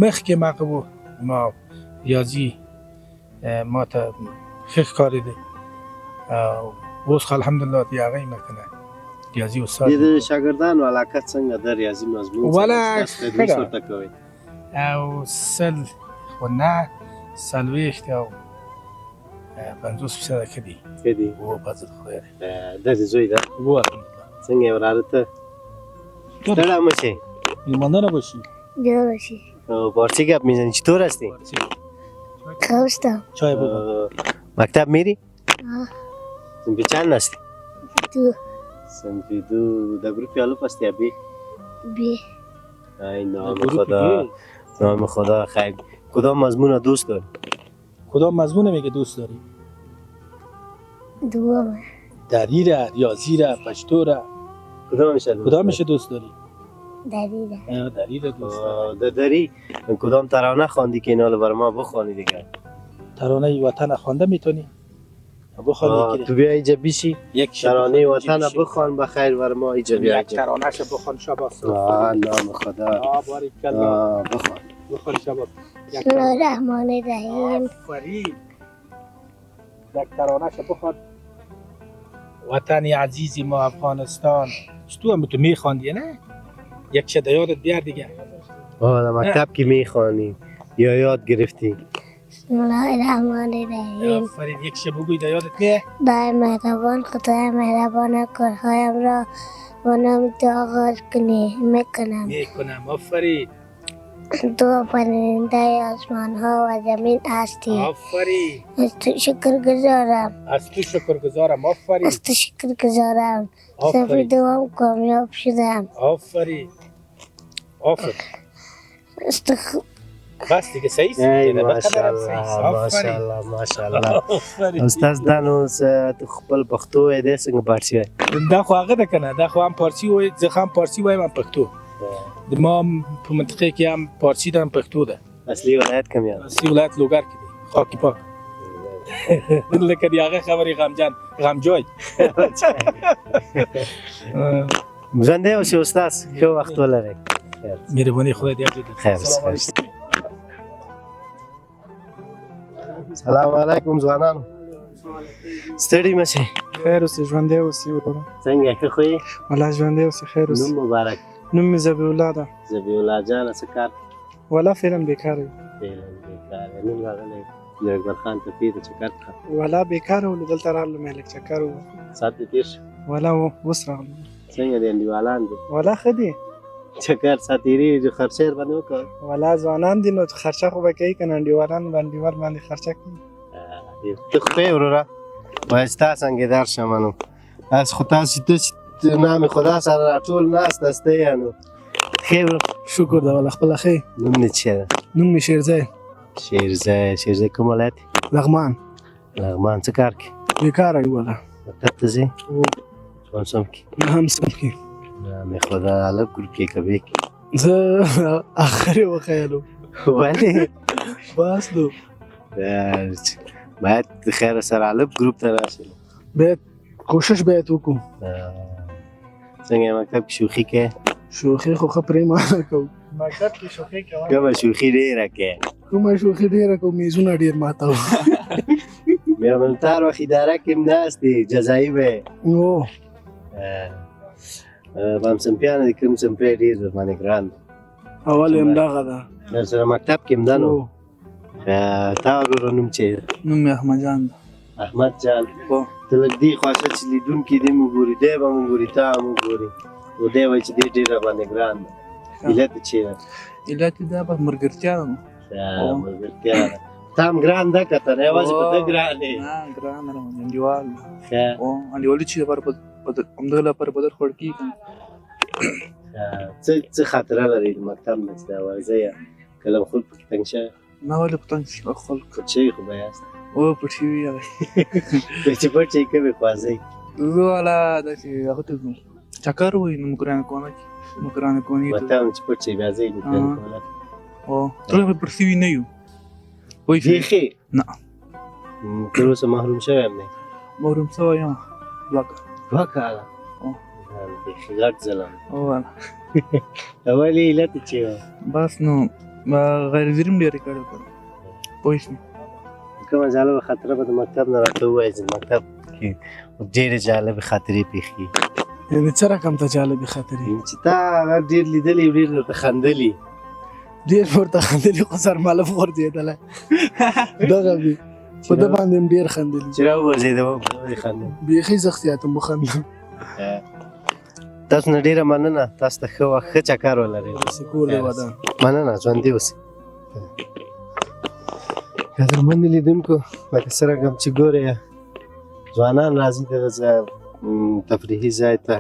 مخکې ما هغه و ما ریاضي ما ته ښه ښکارېده. اوس خو الحمدلله د هغه یم که نه ریاضي استاد. د شاګردانو علاقه څنګه ده ریاضي مضمون والا تدریس ورته کوئ؟ او 100 خو نه 40 او 50% ښه دي. ښه دي؟ و پس د خدای ده د زوی ده؟ و څنګه یې وراره ته؟ ستړی مه شئ. مننه باشی. دیده باشی. پارسی گپ میزنی. چطور هستی؟ خوشم. چای بگو. مکتب میری؟ به چند هستی؟ 2. سنفیدو در گروه پیالوف هستی یا بی؟ بی. ای نام خدا خیر. کدام مضمون دوست داری؟ کدام مضمون میگه دوست داری؟ دوم. دری را، ریاضی را، پشتو را. کدامش دوست داری؟ دری. دری را دوست داری. دری کدام ترانه خواندی که اینا رو بر ما بخوانی دیگه؟ ترانه وطن خوانده میتونی؟ بخوان تو بیا اینجا بیشی ترانه وطن بخوان بخیر بر ما اینجا بیا. یک ترانه‌ش بخوان شباس. نام خدا. باریکلا. بخوان شباس. بسم الله الرحمن الرحیم. آفرین. یک ترانه‌ش بخوان. وطن عزیز ما افغانستان. تو هم تو میخواندی نه؟ یک شده یادت بیار دیگه. در مکتب که میخوانی یا یاد گرفتی؟ بسم الله الرحمن الرحیم. آفرین یک شب بگوی در یادت میه؟ دای مهربان خدای مهربان کارهایم را با نام تو آغاز میکنم. آفرین. تو پرنده آسمان ها و زمین هستی. آفرین. از تو شکر گزارم. آفرین. از تو شکر گزارم. سفید هم کامیاب شدم. آفرین. بس دیگه صحیح ماشاءالله استاد دانوس تو خپل پښتو دې څنګه پارسي دا خو هغه ده کنه دا خو هم پارسي وای زه هم پارسي وایم هم پښتو د ما په منطقه کې هم پارسي ده هم پښتو ده اصلي ولایت کوم یاد اصلي ولایت لوګر کې دی خاکی پاک لکه دی هغه خبرې غمجوی ژوندی اوسې استاد ښه وخت ولرئ مهرباني خدای دې خیر سلام علیکم ځوانانو ستړي مشه خیر اوسې ژوندی اوسې وروره څنګه ښه خو یې والله ژوندی اوسې خیر اوسې نوم مبارک نوم مې ذبیح الله ده ذبیح الله جانه څه کار والله فلم بیکاره یم نن راغلی د اکبر خان ته پیر چکر ته والله بیکاره ولې دلته راغلم لږ چکر و ساعت دې تېر شو والله اوس راغلم څنګه دي انډیوالان دي والله ښه دي چکر ساتیری جو خرچه باندې وکړ والله ځوانان دي نو خرچه خو به کوي که نه انډیوالان به انډیوال باندې خرچه کوي ته خو یې وروره باید ستا څنګهدار شم نو از خو تاسې ته نام خدا سره راټول ناست هستی یا نو ښې شکر ده والله خپله ښې نوم دې څه ده نوم مې شیرزی شیرزی کوم ولایت لغمان څه کار کوې بیکاره یو والله مکتب ته ځې چون صنف کې نه هم صنف کې نام خدا الف ګروپ کې کبې کې زه آخر وخیلو ولې بس نو باید خیر سره الف ګروپ ته راشي باید کوشش باید وکړو څنګه مکتب کې شوخي کوې شوخي خو ښه پرېمانه کوو مکتب کې شوخي کوه کومه شوخي ډېره کوې کومه شوخي ډېره کوو میزونه ډېر ماتوو مېرمنتار وخت اداره کې هم ناست دي جزایي به او په همصنفیانو د کوم صنفی ډېر باندې ګران اول یې همدغه ده در سره مکتب کې هم ده نو تا وګوره نوم چې نوم مې احمد جان ده احمد جان ته لږ دې خواشه چې لیدونکي دې مو ګوري دی به مو ګوري تا مو ګوري نو دی وایي چې دې ډېره باندې ګران ده علت یې چی ده علت یې دا به ملګرتیا ده ملګرتیا ده تا هم ګران ده که ته نه یوازې په ده ګران یې نه ګران نه انډیوال انډیوالي چې لپاره همدغه لپاره بدل خوړ کېږي څه خاطره لرئ د مکتب نه چې دا ورځه یا کله به خلک پکې تنګ شوی نه ولې په تنګ شوي خلک پټ شوي خو به یاست پټ شوي هغه چې پټ شوي کومې خوازۍ زه والا داسې هغه ته ځم چکر وایي نو مګرانه کونه کې مګرانه کونې ته ورته وایم چې پټ شوي بیا ځئ مګرانه کونه ټول پټ شوي نه یو بیخي نه تر اوسه محروم شوی هم دی محروم شوی یم دوه کاله بیخي غټ ظلم والا ولې علت یې چې بس نو غیر زریم ډېرې کړې پوه شوې کومه جالبه خاطره به د مکتب نه راته ووایې چې مکتب کې ډېرې جالبې خاطرې پېښې یعنې څه رقم ته جالبې خاطرې چې تا هغه ډېر لیدلي ډېر درته خندلي ډېر ورته خندلي خو سرمالف غورځېدلی دغه وي په ده باندې هم ډېر خندلي چې راوغورځېده ولې خندل بیخي زښتیات هم وخندل تاسو نه ډېره مننه تاسو ته ښه چکر ولرئ کور دې ودان مننه ژوندي اوسئ قدرمنو لیدونکو لکه څرنګه چې ګورئ ځوانان راځي دغه تفریحي ځای ته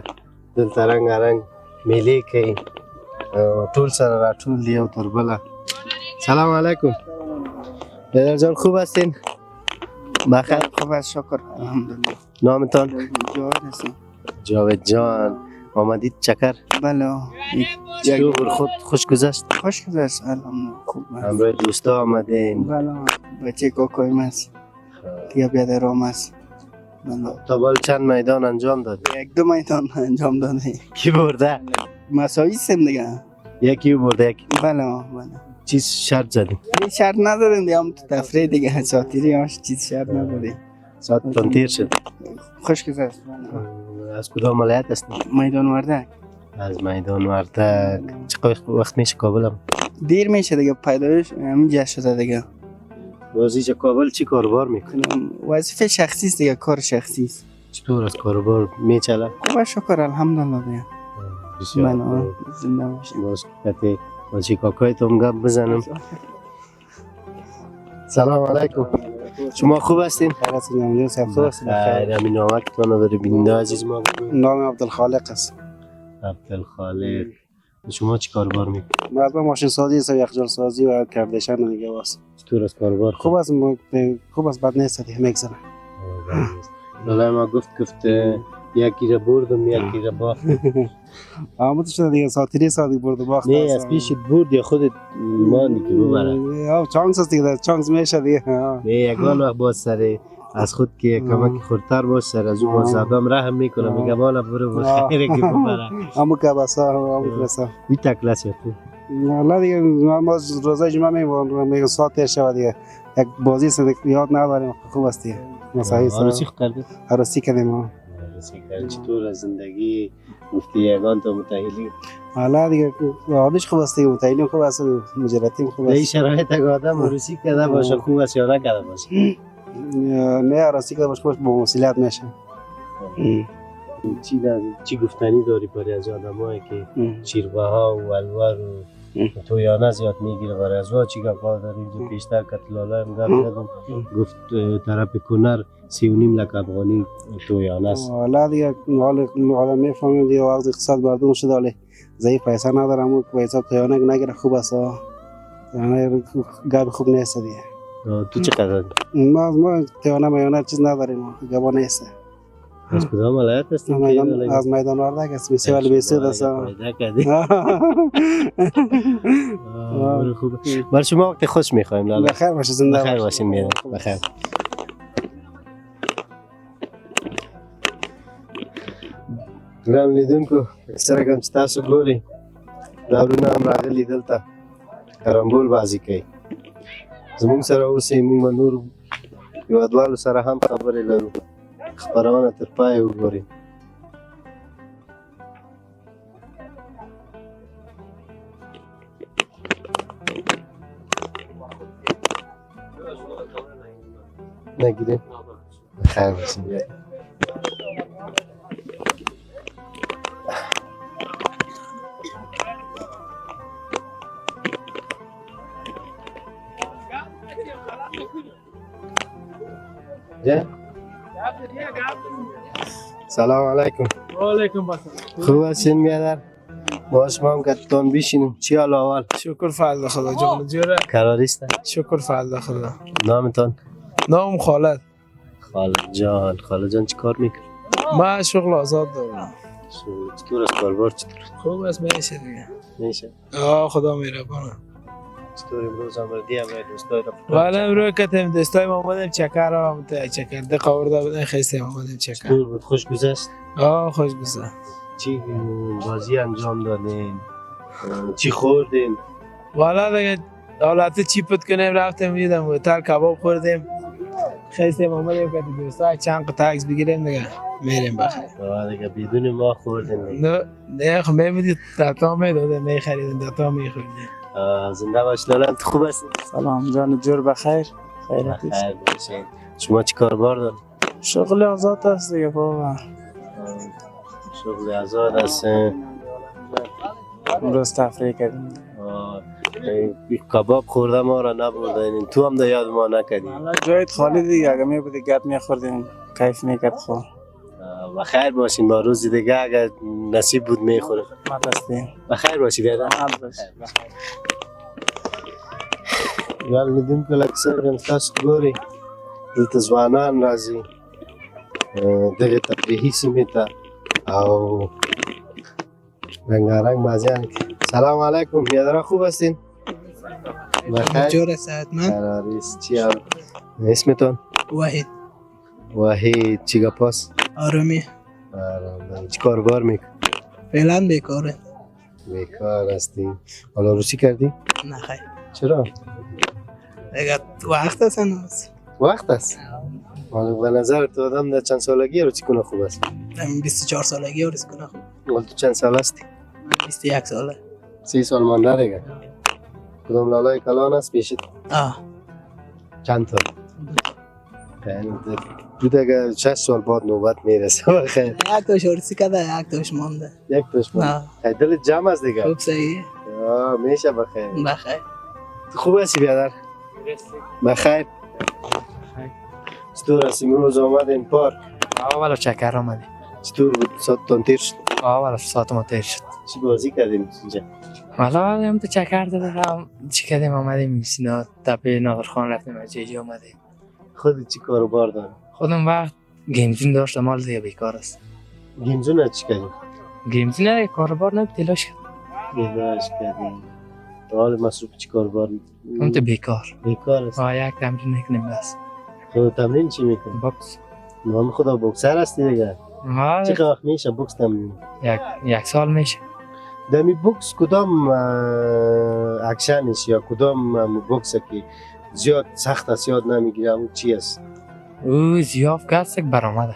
دلته رنګارنګ میلې کوي او ټول سره راټول دي یو تر بله. سلام علیکم بیدر جان، خوب هستین؟ بخیر. خوب است شکر الحمدلله. نامتان؟ جاوید هستم. جاوید جان، آمدید چکر؟ بله. چطور خود خوش گذشت؟ خوش گذشت الحمدلله. خوب است. همراه دوستا آمدین؟ بله بچه کوکویم است دیگه بیادرام است. تا بال چند میدان انجام دادی؟ 1-2 میدان انجام داده. کی برده؟ مساوی سم دیگه. یکی برده یکی؟ بله. چیز شرط زدیم؟ شرط ندادیم دیگه، هم تفریح دیگه ساتیری همش چیز شرط ندادیم. ساعتتان تیر شد؟ خوش گذشت. از کدام ولایت هستید؟ میدان وردک. از میدان وردک. چقدر وقت میشه کابلم؟ دیر میشه دیگه، پیدایش همینجا شده دیگه. بازیجا کابل چی کاربار میکنم؟ وظیفه شخصی است دیگه، کار شخصی است. چطور از کاربار میچله؟ خوب شکر الحمدلله دیگه. بسیار من زنده باشم. باز کتی با چی کاکای تو گپ بزنم. سلام علیکم. شما خوب هستین؟ خیر. همین نامکتان رو برای بیننده عزیز ما بگوید. نام عبدالخالق است. عبدالخالق. شما چی کاربار میکنید؟ من ماشین سازی است و یخچال سازی و کردشن دیگه واسه. چطور از کاربار؟ خوب است بد نیست دیگه میگذره. لاله ما گفت یکی را بردم یکی را باخت. آمده شده دیگه، ساتیری سادی برد و باخت. نه از پیشت برد یا خودت ماندی که ببره؟ چانس است دیگه، چانس میشه دیگه. نه یکان وقت باز سر از خود که کمک خودتر باش سر از اون باز زدم رحم میکنم میگم مالا برو بخیره که ببره. همو که بسا همو بسا بی تکلس یا تو؟ نه دیگه ما روزای جمعه میگم ساعت تیر شود دیگه، یک بازی است یاد نداریم. خوب است دیگه. عروسی کردی؟ عروسی کردیم. عروسی کردی. چطور از زندگی گفتی یگان تا متأهلی؟ حالا دیگه حالش خوب است دیگه، متأهلی خوب است، مجردیم خوب است. به این شرایط اگه آدم عروسی کرده باشه خوب است یا نکرده باشه؟ نه عروسی کرده باشه با مسئولیت میشه. چی گفتنی داری برای از آدمایی که چیربه ها و الور و تویانه زیاد میگیره؟ برای از چی کار داری؟ اینجا پیشتر کتلاله هم گفت طرف کنر 3.5 لک افغانی تویانه است. حالا دیگه حال آدم میفهمیم دیگه، وقت اقتصاد مردم شده ولی ضعیف پیسه نداره، اما پیسه تویانه نگیره خوب است. تویانه گاب خوب نیست دیگه. تو چقدر؟ ما تویانه میانه چیز نداریم، گابا نیست. از کدام ولایت هستیم؟ از میدان وردک هستیم. سی ولی بیسید است. برای شما وقت خوش میخوایم لاله. بخیر باشه، زنده بخیر باشین. میرم بخیر. ګران لیدونکو، اکثره کوم چې تاسو ګورئ دا ورونه هم راغلي دلته کرامبول بازي کوي. زموږ سره اوسئ، موږ به نور هېوادوالو سره هم خبرې لرو. خپرونه تر پایه وګورئ. نگیره؟ بخیر باشین. سلام علیکم. و علیکم السلام. خوب هستین بیادر؟ باش ما هم کتتان بیشینیم. چی حال اول؟ شکر فضل خدا جان جوره. قراریسته؟ شکر فضل خدا. نامتان؟ نام خالد. خالد جان چی کار میکنی؟ ما شغل آزاد دارم. چطور از کاربار چطور؟ خوب است میشه دیگه. میشه؟ خدا مهربانه. چطور امروز آمدی همراه دوستای را؟ والا امروز کتیم دوستای ما اومدیم چکر هم چکر دقیقه ورده بودن خیستیم اومدیم چکر. چطور بود؟ خوش گذشت؟ خوش گذشت. چی بازی انجام دادین؟ چی خوردین؟ والا دیگه حالت چی پت کنیم رفتیم دیدم هتل کباب خوردیم خیستیم اومدیم که دوستای چند قطعه عکس بگیریم دیگه میریم بخیر. دیگه بدون ما خوردین؟ نه خب میبودید دتا میداده میخریدین دتا میخوردیم. زنده باش لاله. انت خوب هستی؟ سلام جان جور بخیر. خیرتی باشین. شما چی کاربار دارید؟ شغل آزاد است دیگه بابا. شغل آزاد است. امروز تفریح کردیم. کباب خوردم ما را نبردین. تو هم یاد ما نکردی. جایت خالی دیگه، اگه میبودی گپ میخوردیم کیف میکرد خو. بخیر باشین. با روز دیگه اگر نصیب بود میخوریم. بخیر باشی بیادر. یال میدیم که لکسر انتاس گوری دلت زوانان رازی دغه تفریحی سیمه ته او رنگارنگ بازیان. سلام علیکم بیادر، خوب هستین؟ بخیر. جور صحتمند. قراریست. چی اسمتون؟ وحید. چی گپاس؟ آرامی. چی کاربار میکنی؟ فعلا بیکاره. بیکار هستی؟ حالا روسی کردی؟ نه خیر. چرا؟ دیگه وقت هست هنوز. وقت است؟ حالا به نظر تو آدم در چند سالگی روسی کنه خوب است؟ 24 سالگی روسی کنه خوب. حالا تو چند سال هستی؟ 21 ساله. 30 سال مانده دیگه. کدام لالای کلان است پیشت؟ چند تا؟ تو دیگه 6 سال بعد نوبت میرسه. بخیر. یک توش روسی کرده، یک توش مانده. یک توش مانده. دلت جمع است دیگه. خوب صحیحه. میشه بخیر. بخیر. خوب هستی بیادر؟ بخیر. چطور هستی؟ امروز آمدین پارک؟ والا چکر آمدیم. چطور بود؟ ساعتتان تیر شد؟ والا ساعت ما تیر شد. چی بازی کردیم اینجا؟ والا هم تو چکر دادم. چی کردیم آمدیم سینا تپه نادرخان رفتیم از جیجی آمدیم. خودت چی کاروبار داری؟ خودم وقت گیمزین داشتم، حال دیگه بیکار است. گیمزون چی کردیم؟ گیمزین نه کاروبار نه تلاش کردم. تلاش کردیم. حال مصروف چی کاروبار؟ هم تو بیکار. بیکار است. یک تمرین میکنیم بس. خود تمرین چی میکنی؟ بوکس. نام خدا بوکسر هستی دیگه. چقدر وقت میشه بوکس تمرین؟ یک سال میشه. دمی بوکس کدام اکشنش یا کدام بوکس که زیاد سخت است یاد نمیگیره اون چی است؟ او زیاف کسک برآمده.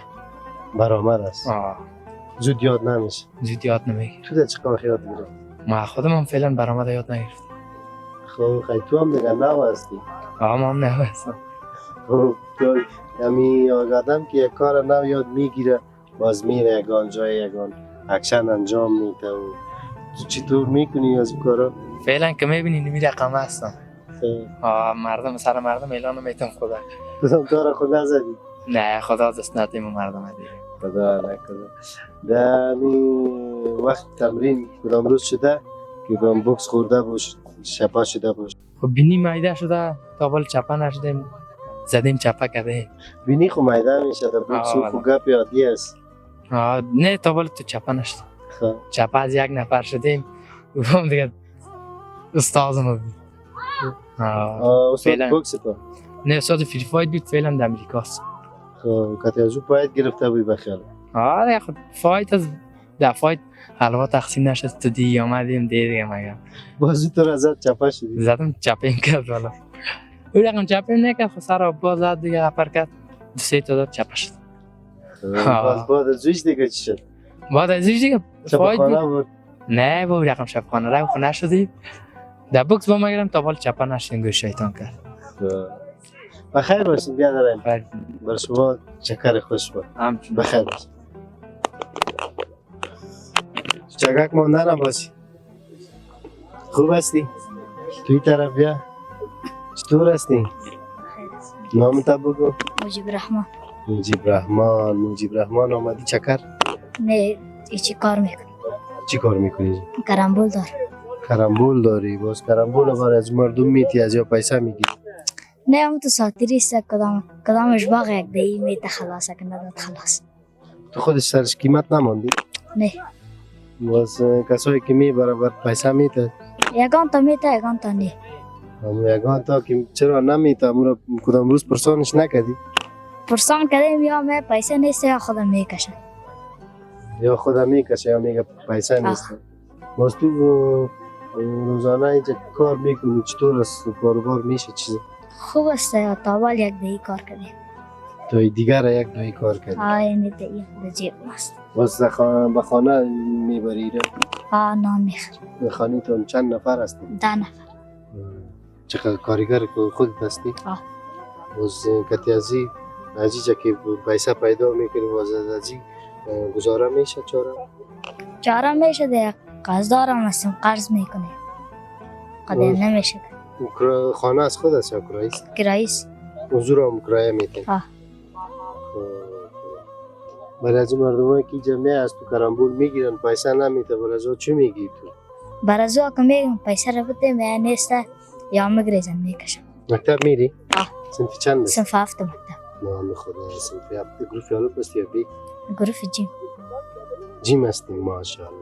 برآمد است. زود یاد نمیشه. زود یاد نمیگیره. تو ده چقدر یاد میگیری؟ ما خودم هم فعلا برآمده یاد نگرفتم. خب خیلی تو هم دیگه نو هستی. ما هم نو هستم. خب تو یعنی آدم که یک کار نو یاد میگیره باز میره یگان جای یگان اکشن انجام میده و تو چطور میکنی از این کارا؟ فعلا که میبینی نمی رقم هستم. مردم سر مردم اعلان میتونم خدا. کدام کار خود نزدی؟ نه خدا دست ندیم مردم دیگه. خدا نکنه. در وقت تمرین کدام روز شده که کدام بوکس خورده باش شپا شده باش؟ خب بینی مایده شده تا بال چپا نشدیم زدیم چپا کردیم. بینی خو مایده میشه در بوکس خو گپ عادی است. نه تا بال تو چپا نشد. چپا از یک نفر شدیم اون دیگه استادم بود. استاد بوکس تو؟ نه استاد فری فایت بود فعلا در امریکاست. خب کاتیازو پایت گرفته بود بخیر. آره خود فایت از در فایت حلوا تقسیم نشد تو دی آمدیم دیگه مگه بازی تو را زد چپا شدی؟ زدم چپیم کرد والا. اون رقم چپیم نکرد خود سر باز زد دیگه اپر کرد دو سه تا داد چپا شد. باز بعد از ویش دیگه چی شد؟ بعد از ویش دیگه فایت بود؟ نه با رقم شبخانه را خونه شدیم در بوکس با مگرم تا بال چپا نشدیم گوش شیطان کرد. بخیر باشین بیادرم. بر شما چکر خوش بود. بخیر باشین. چگک مانده نباشی. خوب هستی؟ توی طرف بیا. چطور هستی؟ نام تا بگو. مجیب رحمان. مجیب رحمان آمدی چکر؟ نه چی کار میکنی؟ چی کار میکنی؟ کرامبول دار. کرامبول داری؟ باز کرامبول بار از مردم میتی از یا پیسه میگی؟ نه هم تو ساتیری است کدامش باغ یک دهی میته خلاص که نداد خلاص. تو خودش سرش قیمت نماندی؟ نه. باز کسایی که می برابر پیسه میته؟ یگان تا میته یگان تا نه. یگان تا که چرا نمیته امورا کدام روز پرسانش نکردی؟ پرسان کردیم یا من پیسه نیست یا خودم میکشم. یا خودم میکشه یا میگه پیسه نیست. باز تو روزانه اینجا کار میکنی چطور است؟ کاروبار میشه چیزی؟ خوب است یا تاول یک دهی کار کردیم. توی دیگر یک دوی کار کردیم؟ اینه دهی در جیب ماست. باز به خانه میبریده؟ نه میخر. خانه تون چند نفر هستی؟ 10 نفر. چقدر کارگر خودت هستی؟ باز کتی ازی عزیزه که پیسه پیدا میکنی باز ازی گزاره میشه چاره میشه دیگه قرضدارم هستیم قرض میکنیم قدر نمیشه. خانه از خود است یا کرایی است؟ کرایی است. حضور هم کرایه میتین؟ برای از مردمایی که جمعه از تو کرامبول میگیرن پیسه نمیده برای از چی میگی تو؟ برای از که میگم پیسه رو بده من نیسته یا مگریزم میکشم. مکتب میری؟ سنفی چند؟ صنف هفته مکتب. نام خدا سنفی هفته گروه یالو پستی یا بی؟ گروه جیم. جیم هستیم ماشاءالله.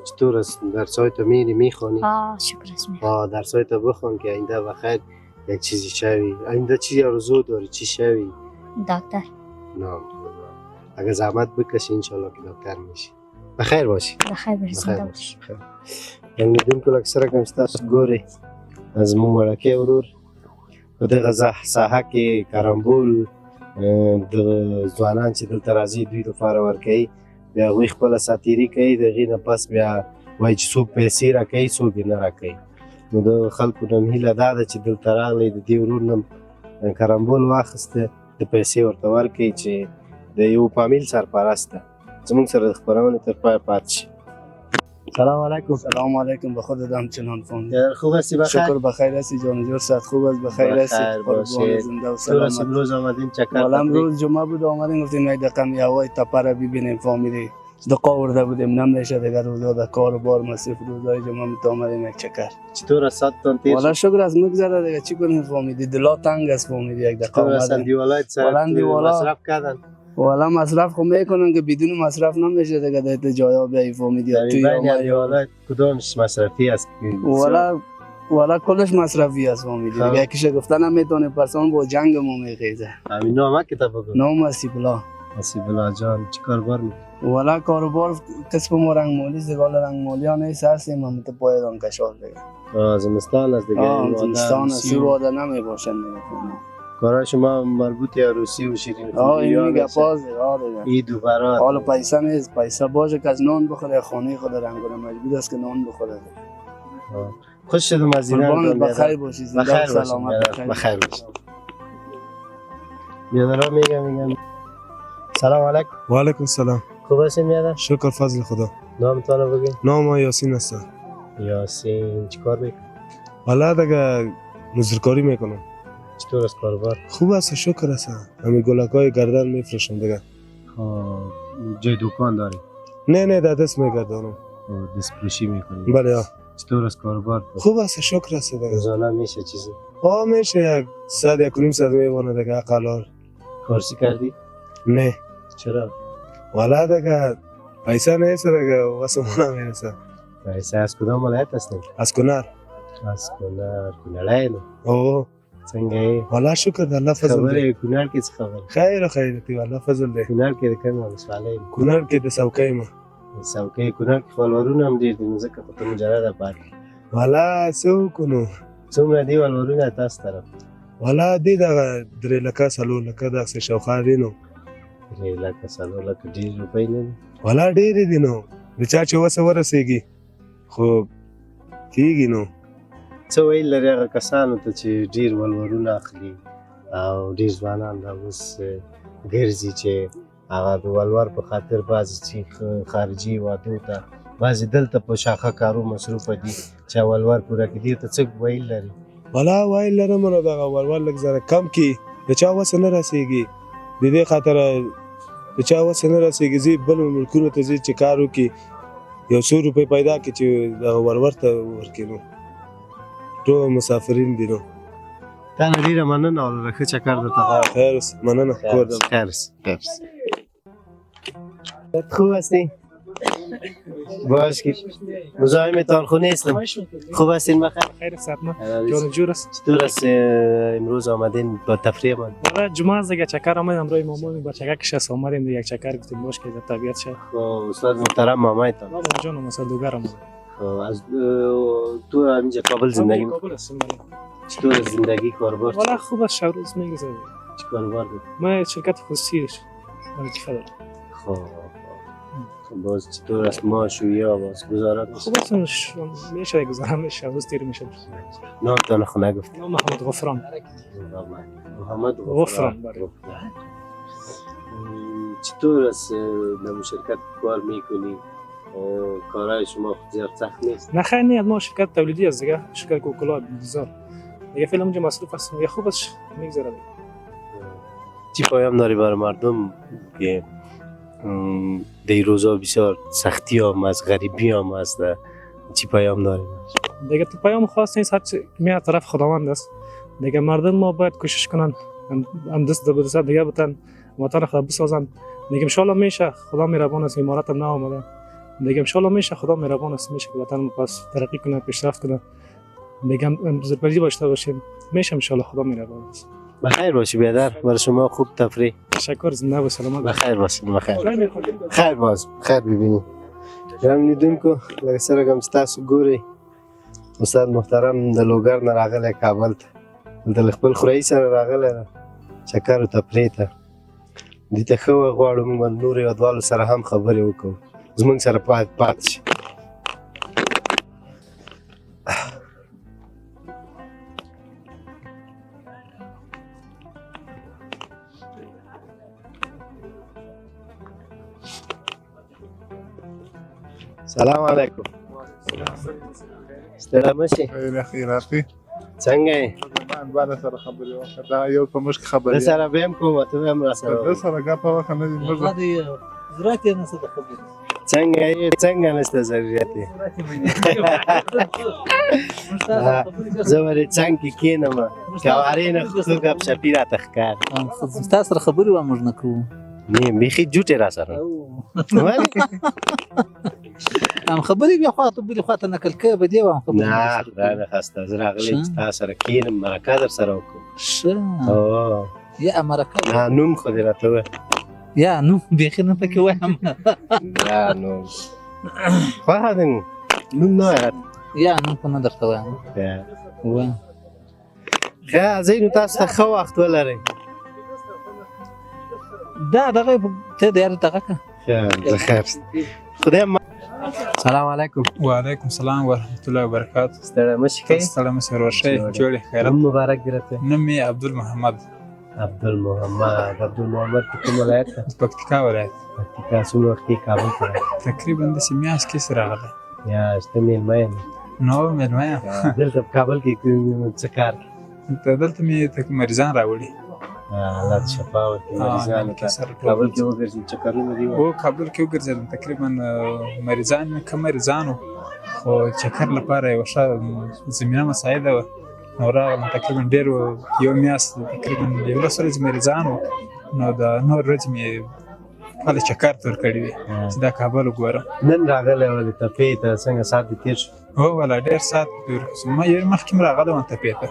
چطور است درسای تو میری میخونی؟ شکر است. درسای تو بخون که آینده بخیر یک چیزی شوی. آینده چی آرزو داری چی شوی؟ دکتر. نام خدا. اگه زحمت بکشی انشالله که دکتر میشی. بخیر باشی. بخیر باشی. یعنی میدونم که اکثر کمستاس گوری از مو ملکه ورور و دغه ساحه کې کرامبول د ځوانان چې دلته راځي دوی لپاره ورکوي بیا هغوی خپله ساتیري کوي د هغې نه پس بیا وایي چې څوک پیسې راکوي څوک یې نه راکوي نو د خلکو نه هیله دا ده چې دلته راغلی د دې ورور نه کرامبول واخیسته د پیسې ورته ورکوي چې د یو فامیل سرپرست ده زموږ سره د خپرونې تر پایه پاتې شي. سلام علیکم. سلام علیکم به خودت همچنان فهمید. خوب هستی بخیر؟ شکر بخیر هستی جان جور صحت خوب است بخیر هستی قربان زنده و سلامت. امروز آمدیم چکر والا امروز جمعه بود آمدیم گفتیم یک دقیقه هوای تپه را ببینیم فهمیدی دقا ورده بودیم نمیشه دیگه روزا در کار و بار مصرف روزای جمعه می آمدیم یک چکر. چطور است ساعتتان تیر؟ والا شکر از میگذره دیگه چی کنیم فهمیدی دلا تنگ است فهمیدی یک دقیقه آمدیم. چطور دیوالای مصرف کردن؟ والا مصرف خو میکنن که بدون مصرف نمیشه دیگه در جایا بیای فهمیدی توی دیوالای کدامش مصرفی است؟ والا کلش مصرفی است فهمیدی دیگه یکیش گفتن نمیتونه پرسان با جنگ مو میخیزه. همین نام کتاب بگو. نام اسیبلا. اسیبلا جان چی کاربار میکنی؟ والا کاربار کسب ما رنگ مالی زغال رنگ مالی ها نیست هستیم هم تو پایدان کشال دیگه. زمستان است دیگه. زمستان است سی واده نمی باشن دیگه. کارای شما مربوط عروسی و شیرین خوری این میگه پاز دیگه. عید و برات. حالا پیسه نیست پیسه باشه که از نان بخوره خانه خود رنگونه مجبور است که نان بخوره. خوش شدم از دیدن. بخیر باشی زنده و سلامت. بخیر باشی. میادر میگم سلام علیکم. و علیکم السلام. خوب هستین میادر؟ شکر فضل خدا. نامتان رو بگین. نام یاسین هستم. یاسین چیکار میکنی؟ والا دیگه مزدورکاری میکنم. چطور است کاربار؟ خوب است شکر است. همین گلکای گردن میفروشم دیگه. جای دکان داری؟ نه در دست میگردانم. دست فروشی میکنی؟ بله. چطور است کاربار؟ خوب است شکر است دیگه. روزانه میشه چیزی؟ میشه 100-1.5 میمونه دیگه اقلال. کارسی کردی؟ نه. چرا؟ والا دیگه پیسه نیست دیگه واسه ما نمیرسه. پیسه از کدام ولایت هستی؟ از کنر. از کنر کنرای اوه څنګه یې؟ والله شکر د الله فضل خبرې کونړ کې څه خبره؟ خیر دی والله فضل دی. کونړ کې د کومه ولسوالۍ؟ کونړ کې د څوکۍ ما. څوکۍ کونړ کې ولورونه هم ډېر دي نو ځکه خو ته مجرده پاتې. والله څه وکړو؟ څومره دي ولورونه تاسو طرف؟ والله دي دغه 3 لکه 4 لکه داسې شاوخوا دي نو. 3 لکه 4 لکه ډېر روپۍ نه دي؟ والله ډېرې دي نو د چا چې وسه ورسېږي خو کېږي نو. څه ویل لري هغه کسانو ته چې ډېر ولورونه اخلي او ډېر ځوانان دا اوس ګرځي چې هغه د ولور په خاطر بعضې چې خارجي هېوادو ته بعضې دلته په شاخه کارو مصروفه دي چې ولور پوره کړي دې ته څه ویل لري؟ والله ویل لرم نو دغه ولور لږ زره کم کړي د چا وسه نه رسېږي د دې خاطر د چا وسه نه رسېږي ځي بل ملکونو ته ځي چې کار وکړي 100 روپۍ پیدا کړي چې دغه ولور ته ورکړي نو ټول مسافرین دي نو. تا نه ډېره مننه وروره ښه چکر درته غواړم. خیر اوسه مننه کور ته خیر اوسه. خوب هستی؟ باش که مزاحمتان خو نیستم. خوب هستین بخیر؟ خیر سلامت. جان جور است. چطور است امروز آمدین با تفریح من؟ والا جمعه است دیگه چکر آمدیم روی مامان با چکرش است آمدیم یک چکر گفتیم باش که در طبیعت شه. استاد محترم مامایتان. مامان جان مثلا دوگر آمد. از تو همینجا کابل زندگی می‌کنی؟ کابل هستم. چطور زندگی کاربار؟ والا خوب است شهروز میگذره. چی کاربار داری؟ ما شرکت خصوصی وظیفه دارم. خب باز چطور است معاش و یا باز گزارات؟ خوب است میشه گزارم میشه روز دیر میشه. نامتان خو نگفتی؟ نام محمد غفران. محمد غفران. چطور است در شرکت کار میکنی؟ کارهای شما زیاد سخت نیست؟ نه خیر نیست ما شرکت تولیدی است دیگه شرکت کوکاکولا بازار دیگه فعلا اونجا مصروف هستم دیگه خوب است میگذره. چی پیام داری برای مردم که در این روزها بسیار سختی هم از غریبی هم است. چی پیام داریم؟ دیگه تو پیام خاص نیست، هرچی میاد طرف خداوند است. دیگه مردم ما باید کوشش کنن هم دست به دست دیگه بتن وطن خود بسازن. دیگه انشالله میشه، خدا مهربان است، امارات هم نآمده. دیگه انشالله میشه، خدا مهربان است، میشه که وطن ما پس ترقی کنه، پیشرفت کنه. دیگه زربری داشته باشیم، میشه انشالله، خدا مهربان است. بخیر باشی بیادر، برای شما خوب تفریح. تشکر، زنده و سلامت. بخیر باشین. خیر باز خیر ببینی. ګران لیدونکو، لکه څرنګه چې تاسو ګورئ استاد محترم د لوګر نه راغلی کابل ته، دلته له خپل خوریي سره راغلی ده چکر و تفریح ته. دې ته ښه غواړو موږ نورو هېوادوالو سره هم خبرې وکړو، زموږ سره پاتې شي. سلام علیکم. ستړی مه شې. خیراتي څنګه یې؟ باندې سره خبرې وکړه، دا یو په مشک خبرې زه سره به هم کوم، ته هم راسره ده سره ګپه وکړه، نه دې موږ ضرورت یې نشته د خبرې. څنګه یې؟ څنګه نشته ضرورت یې؟ زه ولې څنګ کې کښېنم، کوارې نه ښه ګپ شپي راته ښکاري. ستا سره خبرې به موږ نه کوو. نه بیخي جوټې راسره. ولې؟ هم خبرې بیا خواته بلې خواته نقل کوې به دې وم خبرې. نه خدای نخواسته، زه راغلی چې تا سره کښېنم، مرکه در سره وکړو. ښه یا مرکه نه نوم خو دې راته ووایه. یا نوم بیخي نه پکې وایم. یا نوم خوښه دې نوم نه وایه راته. یا نوم خو نه درته وایم. وایم ښه ځئ نو تاسو ته ښه وخت ولرئ. دا دغه ته د یار دغه که ښه خیر خدای. سلام علیکم. وعلیکم السلام ورحمت الله وبرکاته. ستړی مه شئ. ستړی مه شئ، ورشئ، جوړ یې خیرات. نوم مبارک دې راته. نوم یې عبدالمحمد. عبدالمحمد په کوم ولایت ده؟ پکتیکا ولایت. پکتیکا. څومره وخت کې کابل ته راغلی؟ تقریبا داسې میاشت کې راغلی. میاشت. ته مېلمه یې؟ نو مېلمه یم. دلته په کابل کې څه کار کوې؟ دلته مې مریضان راوړي. الله دې شفا ورکړي مریضانو ته. کابل کې وګرځېد، چکرونه دي؟ هو کابل کې وګرځېدم، تقریبا مریضان مې کم مریضان وو، خو چکر لپاره یوه ښه زمینه مساعده وه. نو راغلم، تقریبا ډېر یو میاشت تقریبا 11 ورځې مریضان وو. نو د نور ورځې مې خپله چکر تور کړی وي چې دا کابل وګورم. نن راغلی ولې تپې ته؟ څنګه ساعت دې تېر شو؟ هو والله ډېر ساعت تېر شو. ما یو مخکې م راغلی وم تپې ته.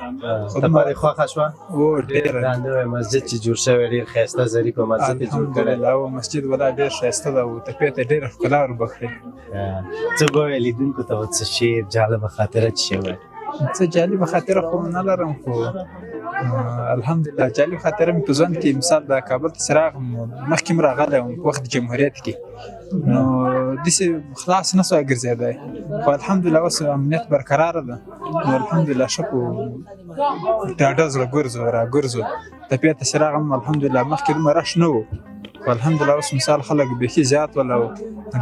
تپه دې خوښه شوه؟ هو ډېره. دا نوی مسجد چې جوړ شوی ډېر ښایسته ظریفه مسجد یې جوړ کړی. الحمدلله هو مسجد والله ډېر ښایسته ده او تپې ته ډېره ښکلا وربښلې. څه به وایې لیدونکو ته؟ څه شعر جالبه خاطره څه شی وایې؟ څه جالبه خاطره خو نه لرم، خو الحمدلله جالب خاطره مې په ژوند کې مثال د کابل ته چې راغلم مخکې م راغلی وم په وخت د جمهوریت کې، نو داسې خلاص نه سوی ګرځېدی، خو الحمدلله اوس امنیت برقراره ده. نو الحمدلله ښه په ډاډه زړه ګرځو راګرځو. تپې ته چې راغلم الحمدلله مخکې دومره رش نه و، خو الحمدلله اوس مثال خلک بیخي زیات ول او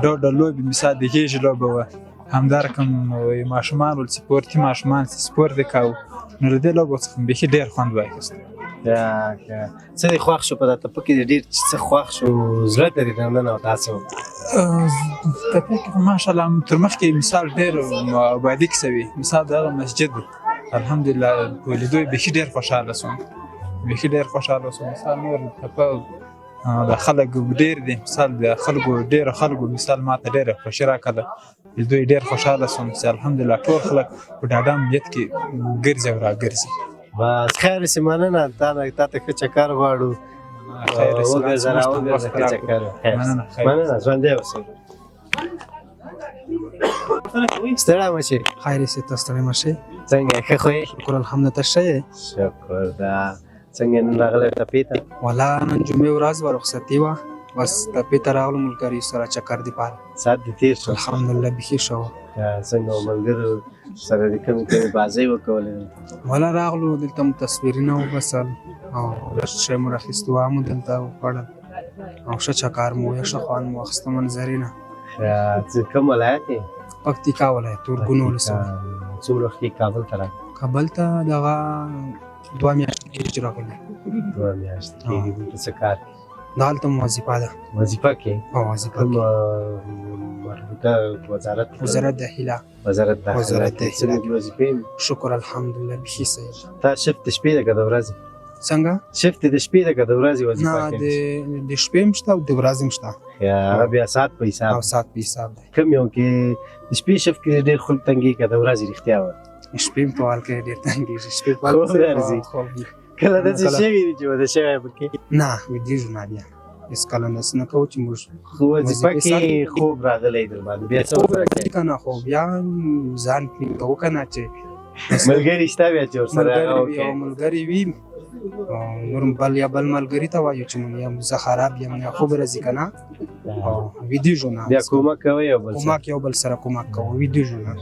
ډول ډول لوبې مثال د غېږې لوبه وه، همدارقم ماشومان ول سپورتي ماشومان سپورت یې کاوه. نو له دې لوبو څخه بیخي ډېر خوند واخیست. څه دې خوښ شو په دا تپه کې؟ ډېر څه خوښ شو زړه ته دې دننه او دا څه و؟ تپې کې خو ماشاءالله تر مخکې مثال ډېر آبادي کې سوي، مثال دغه مسجد الحمدلله په لیدو یې بیخي ډېر خوشحاله سوم، بیخي ډېر خوشحاله سوم. مثال نور تپه د خلک ډېر دي، مثال د خلکو ډېرو خلکو مثال ما ته ډېره خوښي راکړه، لیدو یې ډېر خوشحاله سوم چې الحمدلله ټول خلک په ډاډه امنیت کې ګرځي او راګرځي. بس خیر سي، مننه. تا ته ښه چکر غواړو. وګرځه راوګرځه ښه چکر. مننه، ژوندی اوسئ. ستړی مه شئ. خیر سي، ته ستړی مه شئ. څنګه یې؟ ښه خو یې؟ شکر الحمدلله. ته ښه یې؟ شکر ده. څنګه نن راغلی تپې ته؟ والله نن جمعې ورځ وه، رخصتي وه، بس تپې ته راغلو ملګري سره چکر دپاره. ساعت دې تېر شو؟ الحمدلله بیخي ښه وه. څنګه ملګرو سره د کومې کومې بازۍ وکولې؟ والله راغلو دلته مو تصویرونه وبسل او شی مو راخیستو مو دلته وخوړل او ښه چکر مو وویل، ښه خوند مو واخیسته منظرینه. کوم ولایت یې؟ پکتیکا ولایت، تورګون ولسوالي. څومره وخت کې کابل ته راغلی؟ کابل ته دغه 2 میاشتې کېږي چې راغلی. 2 میاشتې کېږي. دلته څه کار کوې؟ دا هلته وظیفه ده وظیفه کې او وظیفه کوم کې مربوطه وزارت داخله وزارت داخله وزارت کې داخله. څنګه دي وظیفې شکر الحمدلله بیخي صحیح تا شفت د شپې ده که د ورځې څنګه شفت د شپې ده که د ورځې وظیفه نه کوي د شپې هم شته او د ورځې هم شته هغه بیا ساعت په حساب او ساعت په حساب دی کوم یو کې د شپې شفت کې ډېر خلک تنګي که د ورځې رښتیا وایي شپې په حال کې ډېر تنګېږي شپې په خوب درځي. کله داسې کله- شوي دي چې واده شوی پکې نه ویدېږو نه بیا هېڅ کله داسې نه کوو چې موږ خو وظیفه وظیفې سره کې خوب راغلی در باندې بیا څه خوب وکړی؟ راځي که نه خو بیا ځان ټینګ کوو که نه چې ملګري شته بیا چې ورسره هغه ملګری وي او وکړي ملګری وي او نور بل یا بل ملګري ته وایو چې مونږ یم زه خراب یم یا خوب راځي که نه او ویدېږو نه بیا کومک کوئ یو بل سره کومک یو بل سره کومک کوو ویدېږو نه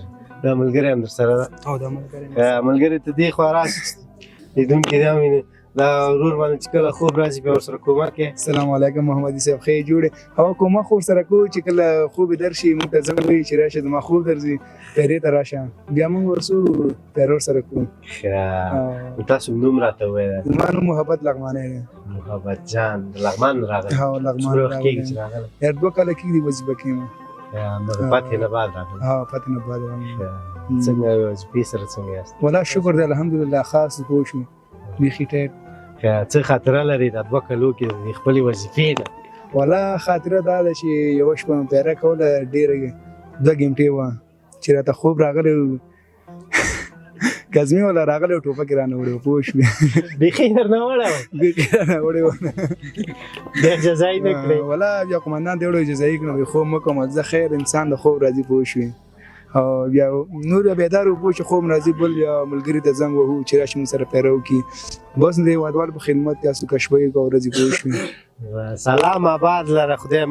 دا ملګری هم در سره ده او دا ملګری که ملګري ته دې خوا راشي لیدونکي دا ویني دا ورور باندې چې کله خوب راځي بیا ورسره کومک کوي السلام علیکم محمدي صاحب خیر جوړې هوا کومه خوب سره کو چې کله خوب درشي موږ ته زنګ وي چې راشه زما خوب درځي پیرې ته راشه بیا موږ ورسو پیرور سره کو ښه تاسو نوم راته ووایه زما نوم محبت لغمانی دی محبت جان د لغمان راغلی ها لغمان څومره وخت کېږي راغلی. چې راغلی یار 2 کاله کېږي وظیفه کې یم نو د پاتې نه بعد راغلی ها پته نه بعد څنګه وظیفې سره څنګه یاست ولا شکر دی الحمدلله خاص پوه شو بیخي ټیټ که څه خاطره لري د 2 کالو کې د خپلې وظیفې نه ولا خاطره دا ده چې یوه شپه مې پیره کوله ډېره 2 ګنټې وه چې راته خوب راغلی کزمې ولا راغلی او ټوپک یې رانه وړی و پوه شوې بیخي درنه وړی و بیخي رانه وړی و بیا جزایي نه کړې ولا بیا قمندان ته وړی جزایي کړم خوب مه کوم زه خیر انسان د خوب راځي پوه شوې او بیا نور بیا بیدار و پوه چې خوب راځي بل یا ملګري ته زنګ وهو چې راشي موږ سره پیره وکړي بس د هېوادوالو په خدمت کې هسو کشبه کو ورځې پوه شوې سلام آباد لره خدای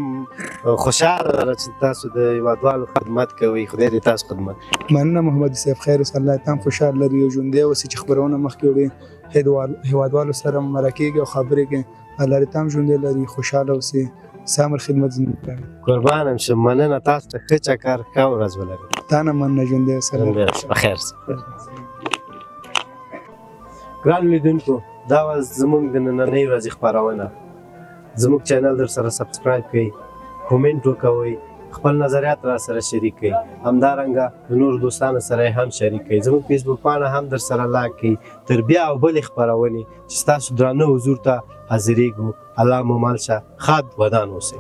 خوشحاله لره چې تاسو د هېوادوالو خدمت کوئ خدای دې تاسو خدمت مننه محمد صاحب خیر اوسه الله تام خوشحال لري او ژوندی اوسې چې خبرونه مخکې وړي هېوادوالو سره مرکېږي او خبرې کوي الله دې تام ژوندی لري خوشحاله اوسې سامر خدمت زموږ کوي قربانم شم مننه تاسو ته ښه چکر ښه ورځ ولرئ تا نه مننه ژوندی اوسه بخیر ګرانو لیدونکو دا وه زموږ د نننۍ ورځې خپرونه زموږ چینل در سره سبسکرایب کړئ کومنټ وکوئ خپل نظریات را سره شریک کړئ همدارنګه د نورو دوستانو سره یې هم شریک کړئ زموږ فیسبوک پاڼه هم در سره لایک کړئ تر بیا او بلې خپرونې چې ستاسو درانه حضور ته حاضرېږو الله مو مل شه ښاد ودان اوسئ